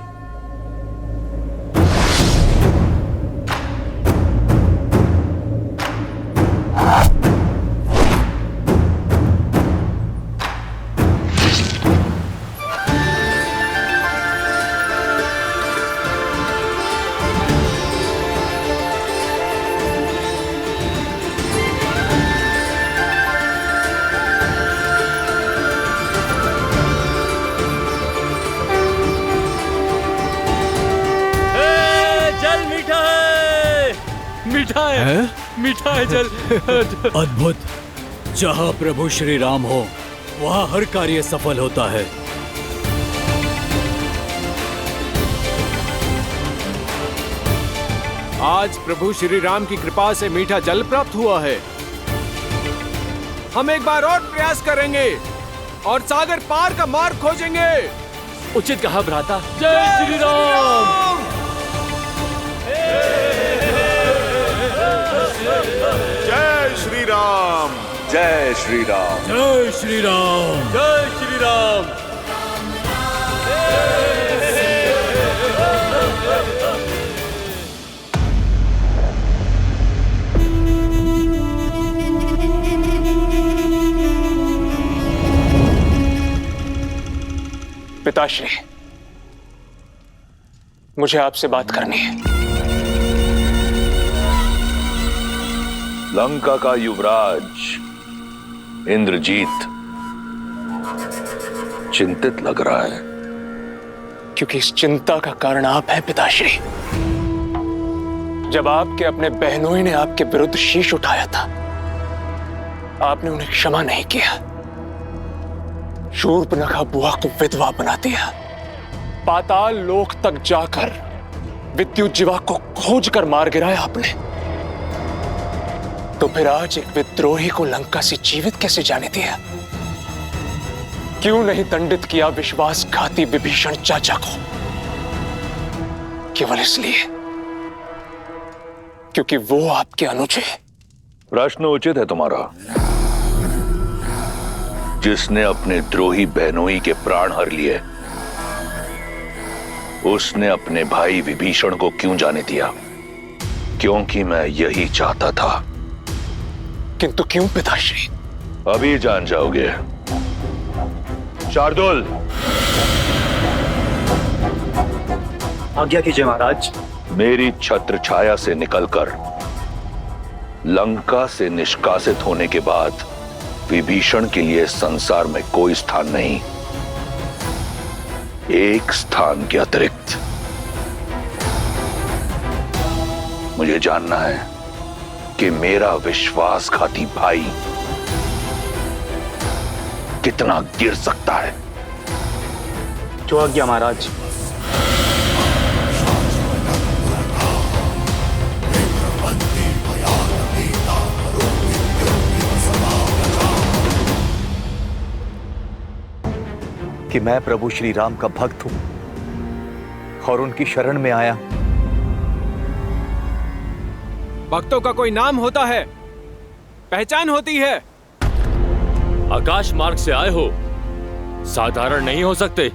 मीठा है जल। अद्भुत। जहाँ प्रभु श्री राम हो वहाँ हर कार्य सफल होता है। आज प्रभु श्री राम की कृपा से मीठा जल प्राप्त हुआ है। हम एक बार और प्रयास करेंगे और सागर पार का मार्ग खोजेंगे। उचित कहा भ्राता। जय श्री राम। जय श्री राम। जय श्री राम। जय श्री राम। जय श्री राम। पिताश्री, मुझे आपसे बात करनी है। लंका का युवराज इंद्रजीत चिंतित लग रहा है। क्योंकि इस चिंता का कारण आप हैं पिताश्री। जब आपके अपने बहनों ने आपके विरुद्ध शीश उठाया था, आपने उन्हें क्षमा नहीं किया। शूर्पणखा बुआ को विधवा बना दिया। पाताल लोक तक जाकर विद्युत जीवा को खोज कर मार गिराया आपने। तो फिर आज एक विद्रोही को लंका से जीवित कैसे जाने दिया? क्यों नहीं दंडित किया विश्वासघाती विभीषण चाचा को? केवल इसलिए क्योंकि वो आपके अनुज है। प्रश्न उचित है तुम्हारा। जिसने अपने द्रोही बहनोई के प्राण हर लिए, उसने अपने भाई विभीषण को क्यों जाने दिया? क्योंकि मैं यही चाहता था। किंतु क्यों पिताश्री? अभी जान जाओगे। शार्दुल, आज्ञा कीजिए महाराज। मेरी छत्र छाया से निकलकर लंका से निष्कासित होने के बाद विभीषण के लिए संसार में कोई स्थान नहीं। एक स्थान के अतिरिक्त मुझे जानना है कि मेरा विश्वासघाती भाई कितना गिर सकता है। जो आज्ञा महाराज। कि मैं प्रभु श्री राम का भक्त हूं और उनकी शरण में आया। भक्तों का कोई नाम होता है, पहचान होती है। आकाश मार्ग से आए हो, साधारण नहीं हो सकते।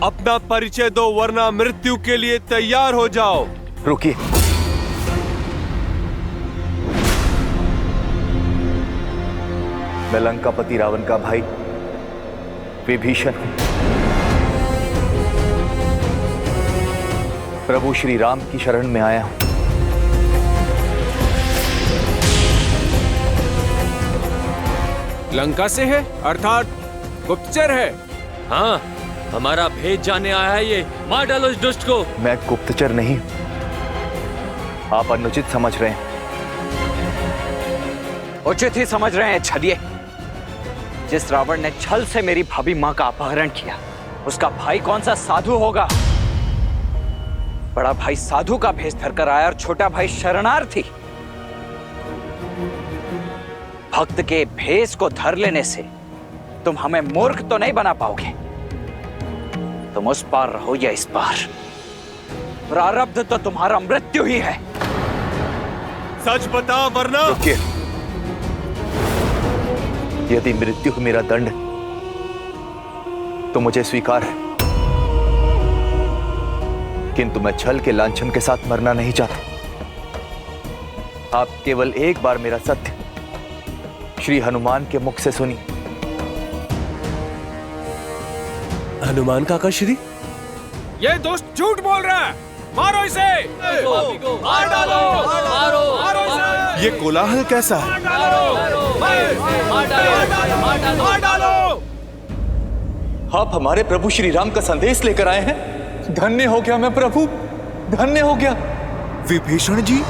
अपना परिचय दो वरना मृत्यु के लिए तैयार हो जाओ। रुकिए। मैं लंकापति रावण का भाई विभीषण हूं। प्रभु श्री राम की शरण में आया हूं। लंका से है, अर्थात गुप्तचर है। हाँ, हमारा भेद जानने आया है ये। मार डालो इस दुष्ट को। मैं गुप्तचर नहीं हूं, आप अनुचित समझ रहे हैं। उचित ही समझ रहे हैं छलिए। जिस रावण ने छल से मेरी भाभी मां का अपहरण किया, उसका भाई कौन सा साधु होगा? बड़ा भाई साधु का भेष धरकर आया और छोटा भाई शरणार्थी। भक्त के भेष को धर लेने से तुम हमें मूर्ख तो नहीं बना पाओगे। तुम उस पार रहो या इस पार, प्रारब्ध तो तुम्हारा मृत्यु ही है। सच बता वरना। रुकिए। यदि मृत्यु मेरा दंड तो मुझे स्वीकार है, किंतु मैं छल के लांछन के साथ मरना नहीं चाहता। आप केवल एक बार मेरा सत्य श्री हनुमान के मुख से सुनिए। हनुमान काका श्री, ये दोस्त झूठ बोल रहा है। मारो इसे। मार डालो। मारो इसे। ये कोलाहल कैसा है? मार डालो। आप हमारे प्रभु श्री राम का संदेश लेकर आए हैं। धन्य हो गया मैं प्रभु, धन्य हो गया। विभीषण जी,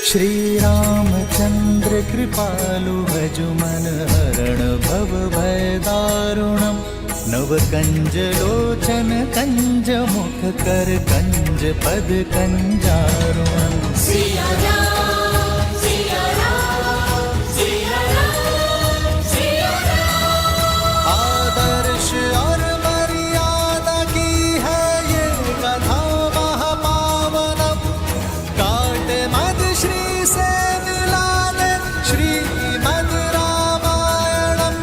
श्री रामचंद्र कृपालु भजु मन हरण भव भय दारुणम नव कंज लोचन कंज मुख कर कंज पद कंजारुणम। सिया राम, सिया राम, सिया राम, सिया राम। आदर्श और मर्यादा की है ये कथा महापावनम। काट मद श्री से मिलाने श्रीमद् रामायणम,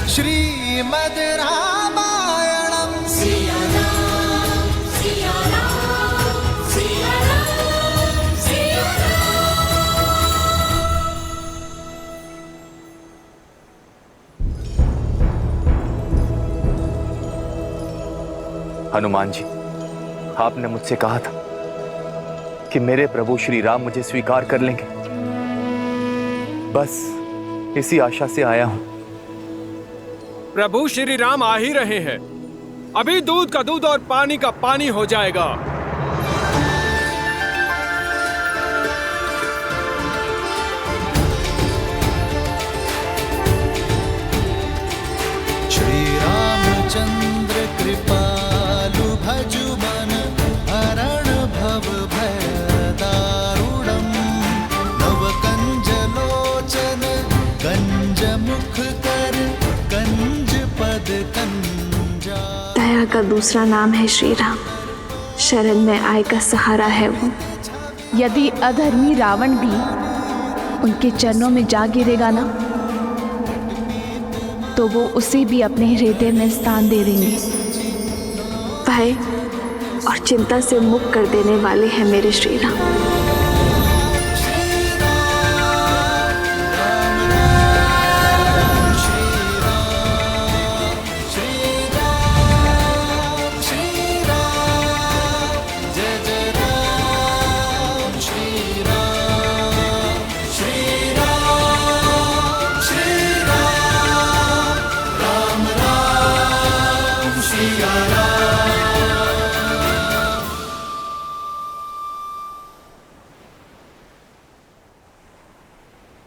श्रीमद् रामायणम। सिया राम, सिया राम, सिया राम, सिया राम। हनुमान जी, आपने मुझसे कहा था कि मेरे प्रभु श्री राम मुझे स्वीकार कर लेंगे। बस इसी आशा से आया हूं। प्रभु श्री राम आ ही रहे हैं। अभी दूध का दूध और पानी का पानी हो जाएगा। श्री रामचंद्र कृपालु भजु मन हरण भव भय दारुणम नव कंज लोचन कंज मुख कर कंज पद कंजा। दया का दूसरा नाम है श्री राम। शरण में आय का सहारा है वो। यदि अधर्मी रावण भी उनके चरणों में जा गिरेगा ना, तो वो उसे भी अपने हृदय में स्थान दे देंगे। भय और चिंता से मुक्त कर देने वाले हैं मेरे श्री राम।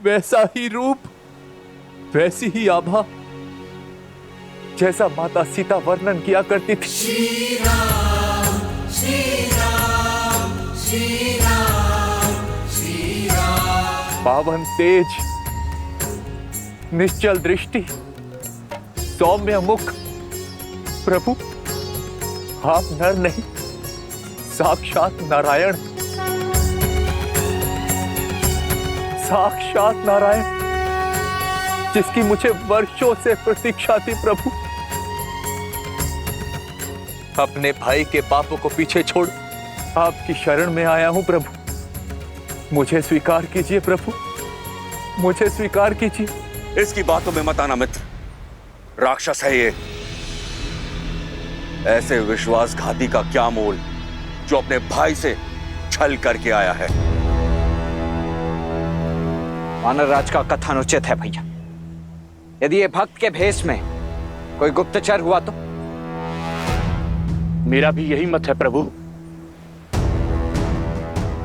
वैसा ही रूप, वैसी ही आभा जैसा माता सीता वर्णन किया करती थी। श्री राम, श्री राम, श्री राम, श्री राम। पावन तेज, निश्चल दृष्टि, सौम्य मुख। प्रभु, आप नर नहीं, साक्षात नारायण। साक्षात नारायण जिसकी मुझे वर्षों से प्रतीक्षा थी प्रभु। अपने भाई के पापों को पीछे छोड़ आपकी शरण में आया हूं प्रभु। मुझे स्वीकार कीजिए प्रभु, मुझे स्वीकार कीजिए। इसकी बातों में मत आना मित्र, राक्षस है ये। ऐसे विश्वासघाती का क्या मोल जो अपने भाई से छल करके आया है। वानर राज का कथन उचित है भैया। यदि ये भक्त के भेष में कोई गुप्तचर हुआ तो? मेरा भी यही मत है प्रभु।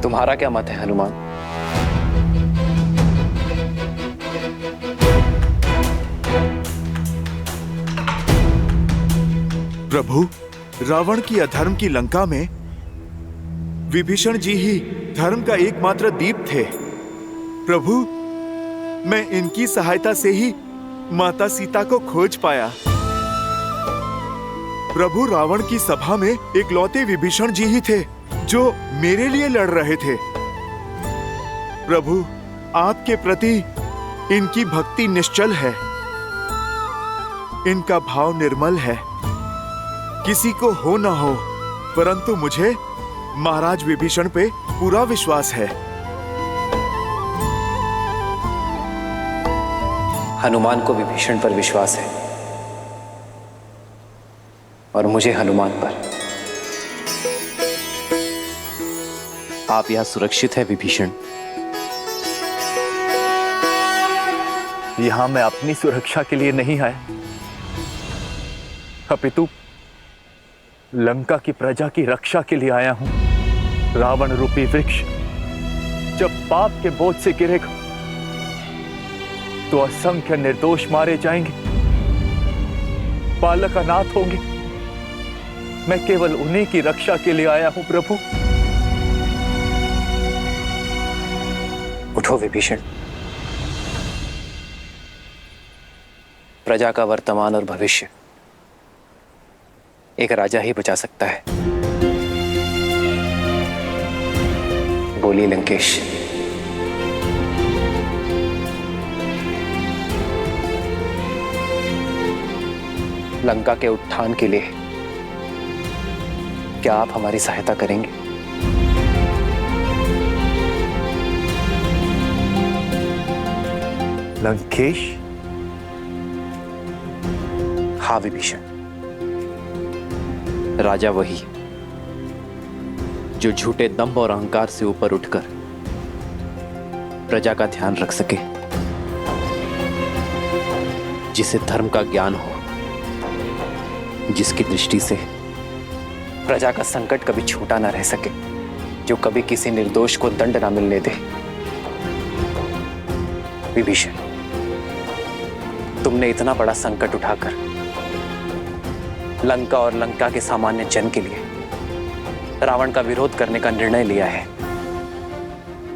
तुम्हारा क्या मत है हनुमान? प्रभु, रावण की अधर्म की लंका में विभीषण जी ही धर्म का एकमात्र दीप थे। प्रभु, मैं इनकी सहायता से ही माता सीता को खोज पाया। प्रभु, रावण की सभा में इकलौते विभीषण जी ही थे जो मेरे लिए लड़ रहे थे। प्रभु, आपके प्रति इनकी भक्ति निश्चल है, इनका भाव निर्मल है। किसी को हो ना हो, परंतु मुझे महाराज विभीषण पे पूरा विश्वास है। हनुमान को विभीषण पर विश्वास है और मुझे हनुमान पर। आप यहां सुरक्षित है विभीषण। यहां मैं अपनी सुरक्षा के लिए नहीं आया, अपितु लंका की प्रजा की रक्षा के लिए आया हूं। रावण रूपी वृक्ष जब पाप के बोझ से गिरेगा तो असंख्य निर्दोष मारे जाएंगे, बालक अनाथ होंगे। मैं केवल उन्हीं की रक्षा के लिए आया हूं प्रभु। उठो विभीषण। प्रजा का वर्तमान और भविष्य एक राजा ही बचा सकता है। बोली लंकेश। लंका के उत्थान के लिए क्या आप हमारी सहायता करेंगे? लंकेश? हाँ विभीषण, राजा वही जो झूठे दंभ और अहंकार से ऊपर उठकर प्रजा का ध्यान रख सके, जिसे धर्म का ज्ञान हो, जिसकी दृष्टि से प्रजा का संकट कभी छूटा ना रह सके, जो कभी किसी निर्दोष को दंड ना मिलने दे। विभीषण, तुमने इतना बड़ा संकट उठाकर लंका और लंका के सामान्य जन के लिए रावण का विरोध करने का निर्णय लिया है।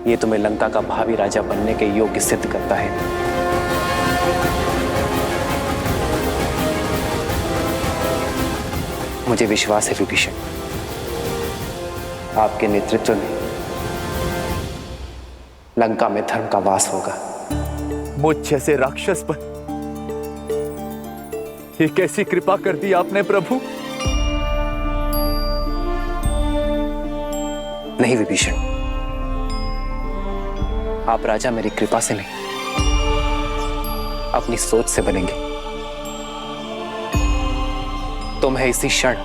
यह तुम्हें लंका का भावी राजा बनने के योग्य सिद्ध करता है। मुझे विश्वास है विभीषण, आपके नेतृत्व में लंका में धर्म का वास होगा। मुझ जैसे राक्षस पर ये कैसी कृपा कर दी आपने प्रभु? नहीं विभीषण, आप राजा मेरी कृपा से नहीं, अपनी सोच से बनेंगे। तो मैं इसी क्षण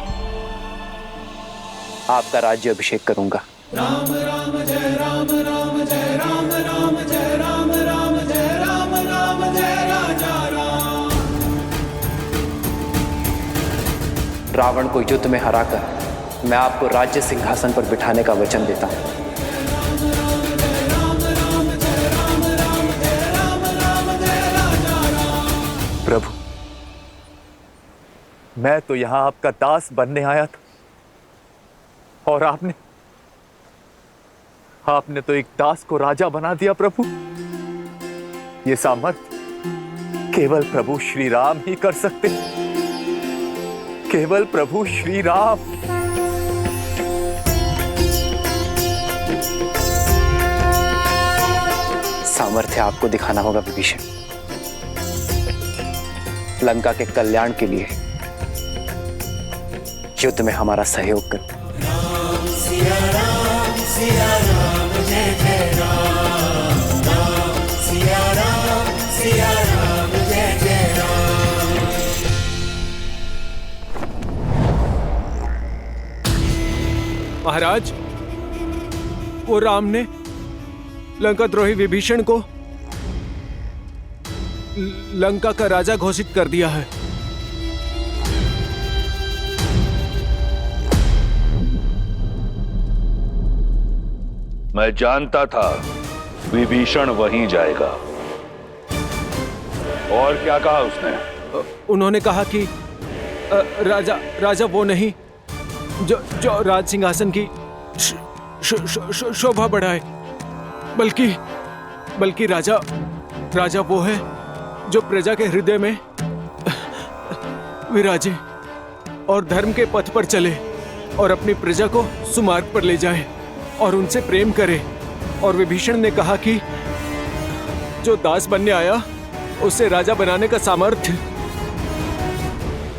आपका राज्य अभिषेक करूंगा। राम राम जय राम, राम जय राम, राम जय राम, राम जय राम, राम जय राजा राम। रावण को युद्ध में हराकर मैं आपको राज्य सिंहासन पर बिठाने का वचन देता हूं। प्रभु, मैं तो यहां आपका दास बनने आया था और आपने तो एक दास को राजा बना दिया प्रभु। ये सामर्थ्य केवल प्रभु श्री राम ही कर सकते, केवल प्रभु श्री राम। सामर्थ्य आपको दिखाना होगा विभीषण। लंका के कल्याण के लिए युद्ध में हमारा सहयोग कर। सिया राम जय जय राम, राम सिया राम जय जय राम। महाराज, वो राम ने लंका द्रोही विभीषण को लंका का राजा घोषित कर दिया है। मैं जानता था विभीषण वहीं जाएगा। और क्या कहा उसने? उन्होंने कहा कि राजा वो नहीं जो राज सिंहासन की शोभा बढ़ाए, बल्कि राजा वो है जो प्रजा के हृदय में विराजे और धर्म के पथ पर चले और अपनी प्रजा को सुमार्ग पर ले जाए और उनसे प्रेम करे। और विभीषण ने कहा कि जो दास बनने आया उसे राजा बनाने का सामर्थ्य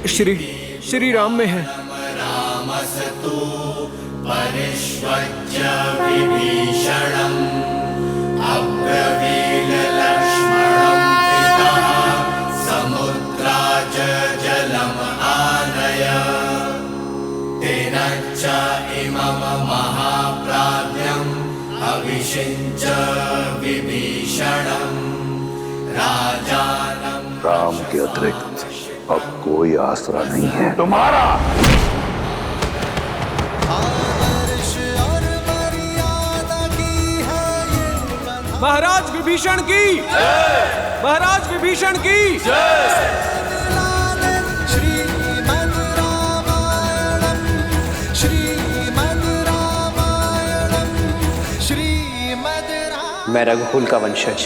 श्री राम में है। रामस्तु परिष्वज्य विभीषणम् अब्रवील लक्ष्मणं पितः समुद्राच जलम् आनय तेन च इमं महाप्राज्ञम् अभिषिञ्च विभीषणम् राजानं। राम के अतिरिक्त अब कोई आसरा नहीं है तुम्हारा। महाराज विभीषण की, महाराज विभीषण की। श्रीमद् रामायणम् मैं रघुकुल का वंशज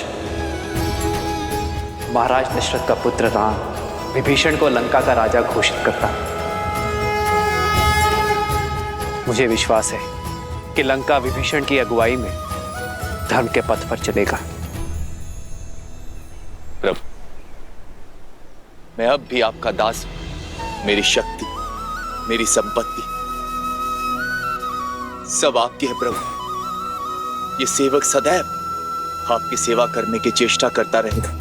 महाराज दशरथ का पुत्र राम विभीषण को लंका का राजा घोषित करता। मुझे विश्वास है कि लंका विभीषण की अगुवाई में धर्म के पथ पर चलेगा। प्रभु, मैं अब भी आपका दास हूं। मेरी शक्ति, मेरी संपत्ति सब आपकी है प्रभु। ये सेवक सदैव आपकी सेवा करने की चेष्टा करता रहेगा।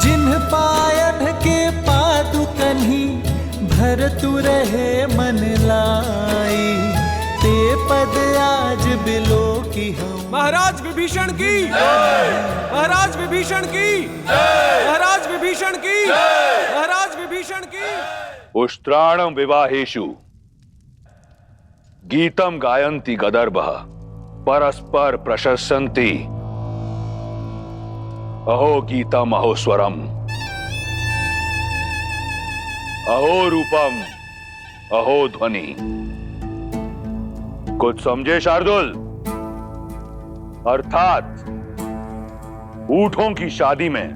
जिन्ह पायढ़ के पादुकन्ही भरतु रहे मन लाई, ते पद आज बिलो की हम। महाराज विभीषण की, महाराज विभीषण की, महाराज विभीषण की, महाराज विभीषण की। उष्ट्राणं विवाहेषु गीतम गायन्ति गदर्भः परस्पर प्रशंसन्ति अहो गीतम अहो स्वरम अहो रूपम अहो ध्वनि। कुछ समझे शार्दुल? अर्थात ऊंटों की शादी में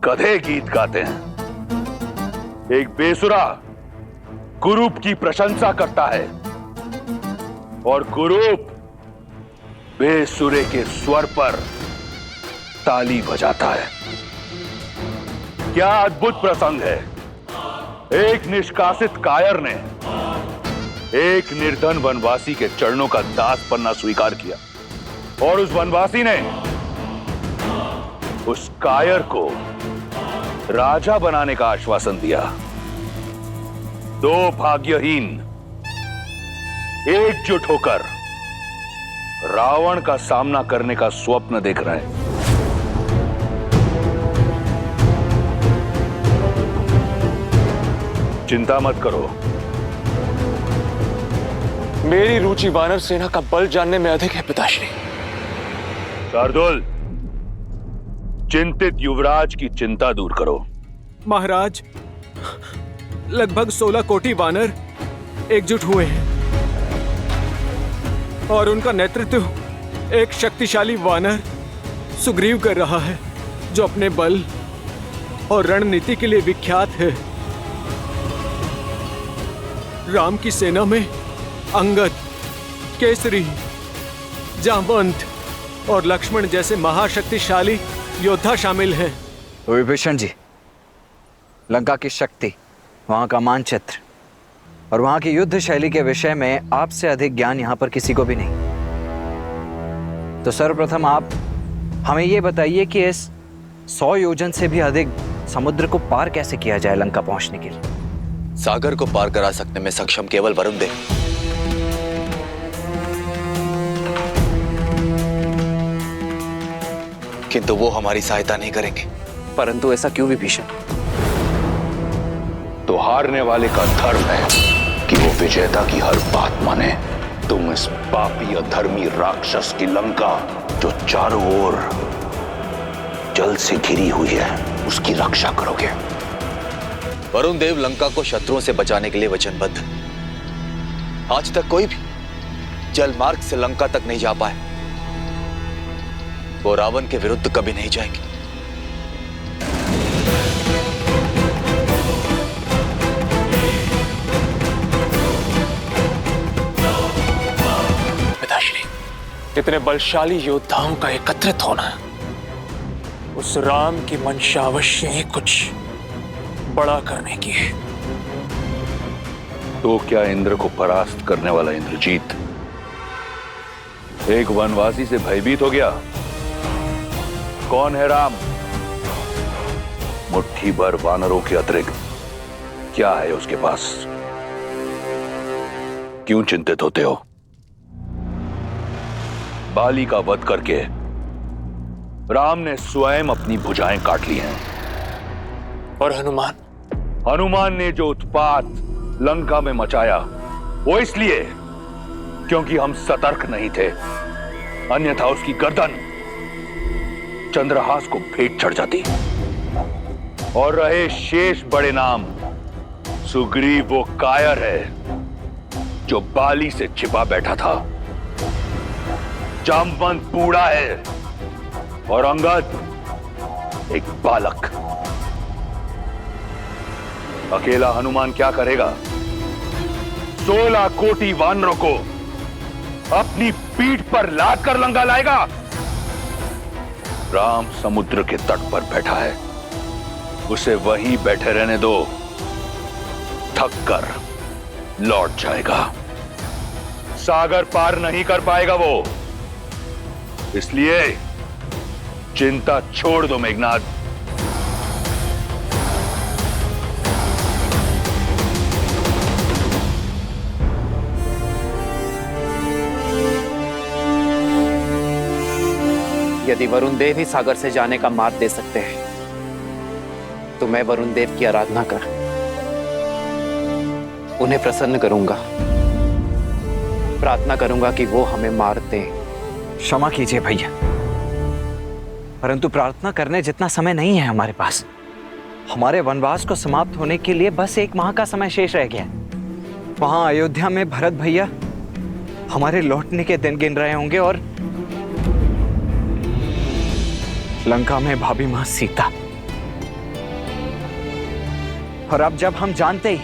गधे गीत गाते हैं। एक बेसुरा कुरूप की प्रशंसा करता है और कुरूप बेसुरे के स्वर पर ताली बजाता है। क्या अद्भुत प्रसंग है। एक निष्कासित कायर ने एक निर्धन वनवासी के चरणों का दास बनना स्वीकार किया और उस वनवासी ने उस कायर को राजा बनाने का आश्वासन दिया। दो भाग्यहीन एकजुट होकर रावण का सामना करने का स्वप्न देख रहे हैं। चिंता मत करो। मेरी रुचि वानर सेना का बल जानने में अधिक है पिताश्री। शार्दुल, चिंतित युवराज की चिंता दूर करो। महाराज, लगभग 16 कोटि वानर एकजुट हुए हैं और उनका नेतृत्व एक शक्तिशाली वानर सुग्रीव कर रहा है, जो अपने बल और रणनीति के लिए विख्यात है। राम की सेना में अंगद, केसरी, जामवंत और लक्ष्मण जैसे महाशक्तिशाली योद्धा शामिल हैं। विभीषण जी, लंका की शक्ति, वहां का मानचित्र और वहां की युद्ध शैली के विषय में आपसे अधिक ज्ञान यहां पर किसी को भी नहीं। तो सर्वप्रथम आप हमें यह बताइए कि इस 100 योजन से भी अधिक समुद्र को पार कैसे किया जाए लंका पहुंचने के लिए? सागर को पार करा सकने में सक्षम केवल वरुण देव। किंतु वो हमारी सहायता नहीं करेंगे। परंतु ऐसा क्यों विभीषण? तो हारने वाले का धर्म है कि वो विजेता की हर बात माने। तुम इस पापी अधर्मी राक्षस की लंका, जो चारों ओर जल से घिरी हुई है, उसकी रक्षा करोगे। वरुण देव लंका को शत्रुओं से बचाने के लिए वचनबद्ध। आज तक कोई भी जल मार्ग से लंका तक नहीं जा पाए। वो रावण के विरुद्ध कभी नहीं जाएंगे। पिताश्री, इतने बलशाली योद्धाओं का एकत्रित होना उस राम की मंशा अवश्य ही कुछ बड़ा करने की है। तो क्या इंद्र को परास्त करने वाला इंद्रजीत एक वनवासी से भयभीत हो गया? कौन है राम? मुट्ठी भर वानरों के अतिरिक्त क्या है उसके पास? क्यों चिंतित होते हो? बाली का वध करके राम ने स्वयं अपनी भुजाएं काट ली हैं। और हनुमान ने जो उत्पात लंका में मचाया वो इसलिए क्योंकि हम सतर्क नहीं थे, अन्यथा उसकी गर्दन चंद्रहास को भेंट चढ़ जाती। और रहे शेष बड़े नाम, सुग्रीव वो कायर है जो बाली से छिपा बैठा था, जामवंत बूढ़ा है और अंगद एक बालक। अकेला हनुमान क्या करेगा? 16 कोटि वानरों को अपनी पीठ पर लाद कर लंका लाएगा। राम समुद्र के तट पर बैठा है, उसे वहीं बैठे रहने दो, थक कर लौट जाएगा। सागर पार नहीं कर पाएगा वो, इसलिए चिंता छोड़ दो मेघनाद। यदि वरुण देव ही सागर से जाने का मार्ग दे सकते हैं तो मैं वरुण देव की आराधना कर उन्हें प्रसन्न करूंगा, प्रार्थना करूंगा कि वो हमें मार दें। क्षमा कीजिए भैया, परंतु प्रार्थना करने जितना समय नहीं है हमारे पास। हमारे वनवास को समाप्त होने के लिए बस 1 माह का समय शेष रह गया। वहां अयोध्या में भरत भैया हमारे लौटने के दिन गिन रहे होंगे और लंका में भाभी मां सीता। और अब जब हम जानते ही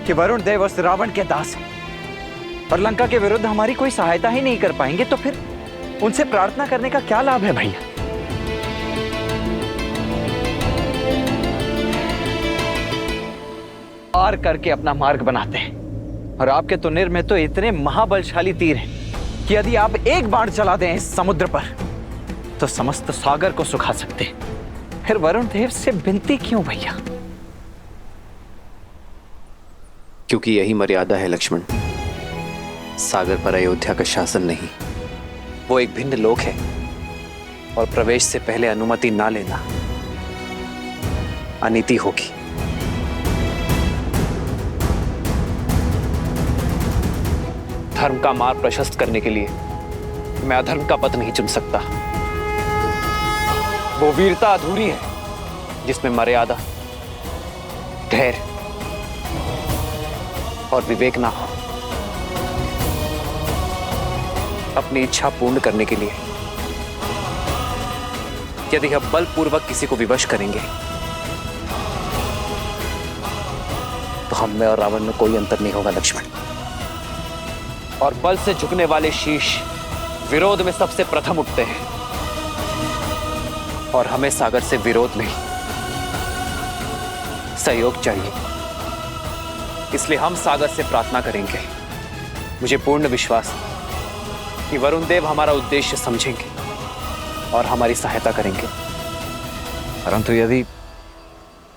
कि वरुण देव उस रावण के दास हैं और लंका के विरुद्ध हमारी कोई सहायता ही नहीं कर पाएंगे, तो फिर उनसे प्रार्थना करने का क्या लाभ है भैया? पार करके अपना मार्ग बनाते हैं और आपके तुनिर में तो इतने महाबलशाली तीर हैं कि यदि आप एक बाण चला दें इस समुद्र पर तो समस्त सागर को सुखा सकते हैं। फिर वरुण देव से विनती क्यों भैया? क्योंकि यही मर्यादा है लक्ष्मण। सागर पर अयोध्या का शासन नहीं, वो एक भिन्न लोक है और प्रवेश से पहले अनुमति ना लेना अनीति होगी। धर्म का मार्ग प्रशस्त करने के लिए मैं अधर्म का पथ नहीं चुन सकता। वो वीरता अधूरी है जिसमें मर्यादा, धैर्य और विवेक ना हो। अपनी इच्छा पूर्ण करने के लिए यदि हम बलपूर्वक किसी को विवश करेंगे तो हम में और रावण में कोई अंतर नहीं होगा लक्ष्मण। और बल से झुकने वाले शीश विरोध में सबसे प्रथम उठते हैं, और हमें सागर से विरोध नहीं सहयोग चाहिए। इसलिए हम सागर से प्रार्थना करेंगे। मुझे पूर्ण विश्वास है कि वरुण देव हमारा उद्देश्य समझेंगे और हमारी सहायता करेंगे। परंतु यदि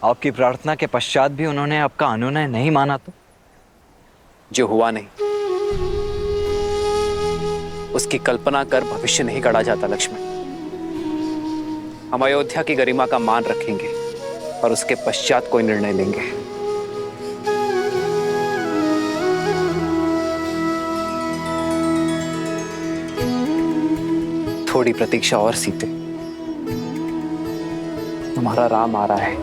आपकी प्रार्थना के पश्चात भी उन्होंने आपका अनुनय नहीं माना तो? जो हुआ नहीं उसकी कल्पना कर भविष्य नहीं गढ़ा जाता लक्ष्मण। हम अयोध्या की गरिमा का मान रखेंगे और उसके पश्चात कोई निर्णय लेंगे। थोड़ी प्रतीक्षा और सीते, तुम्हारा राम आ रहा है।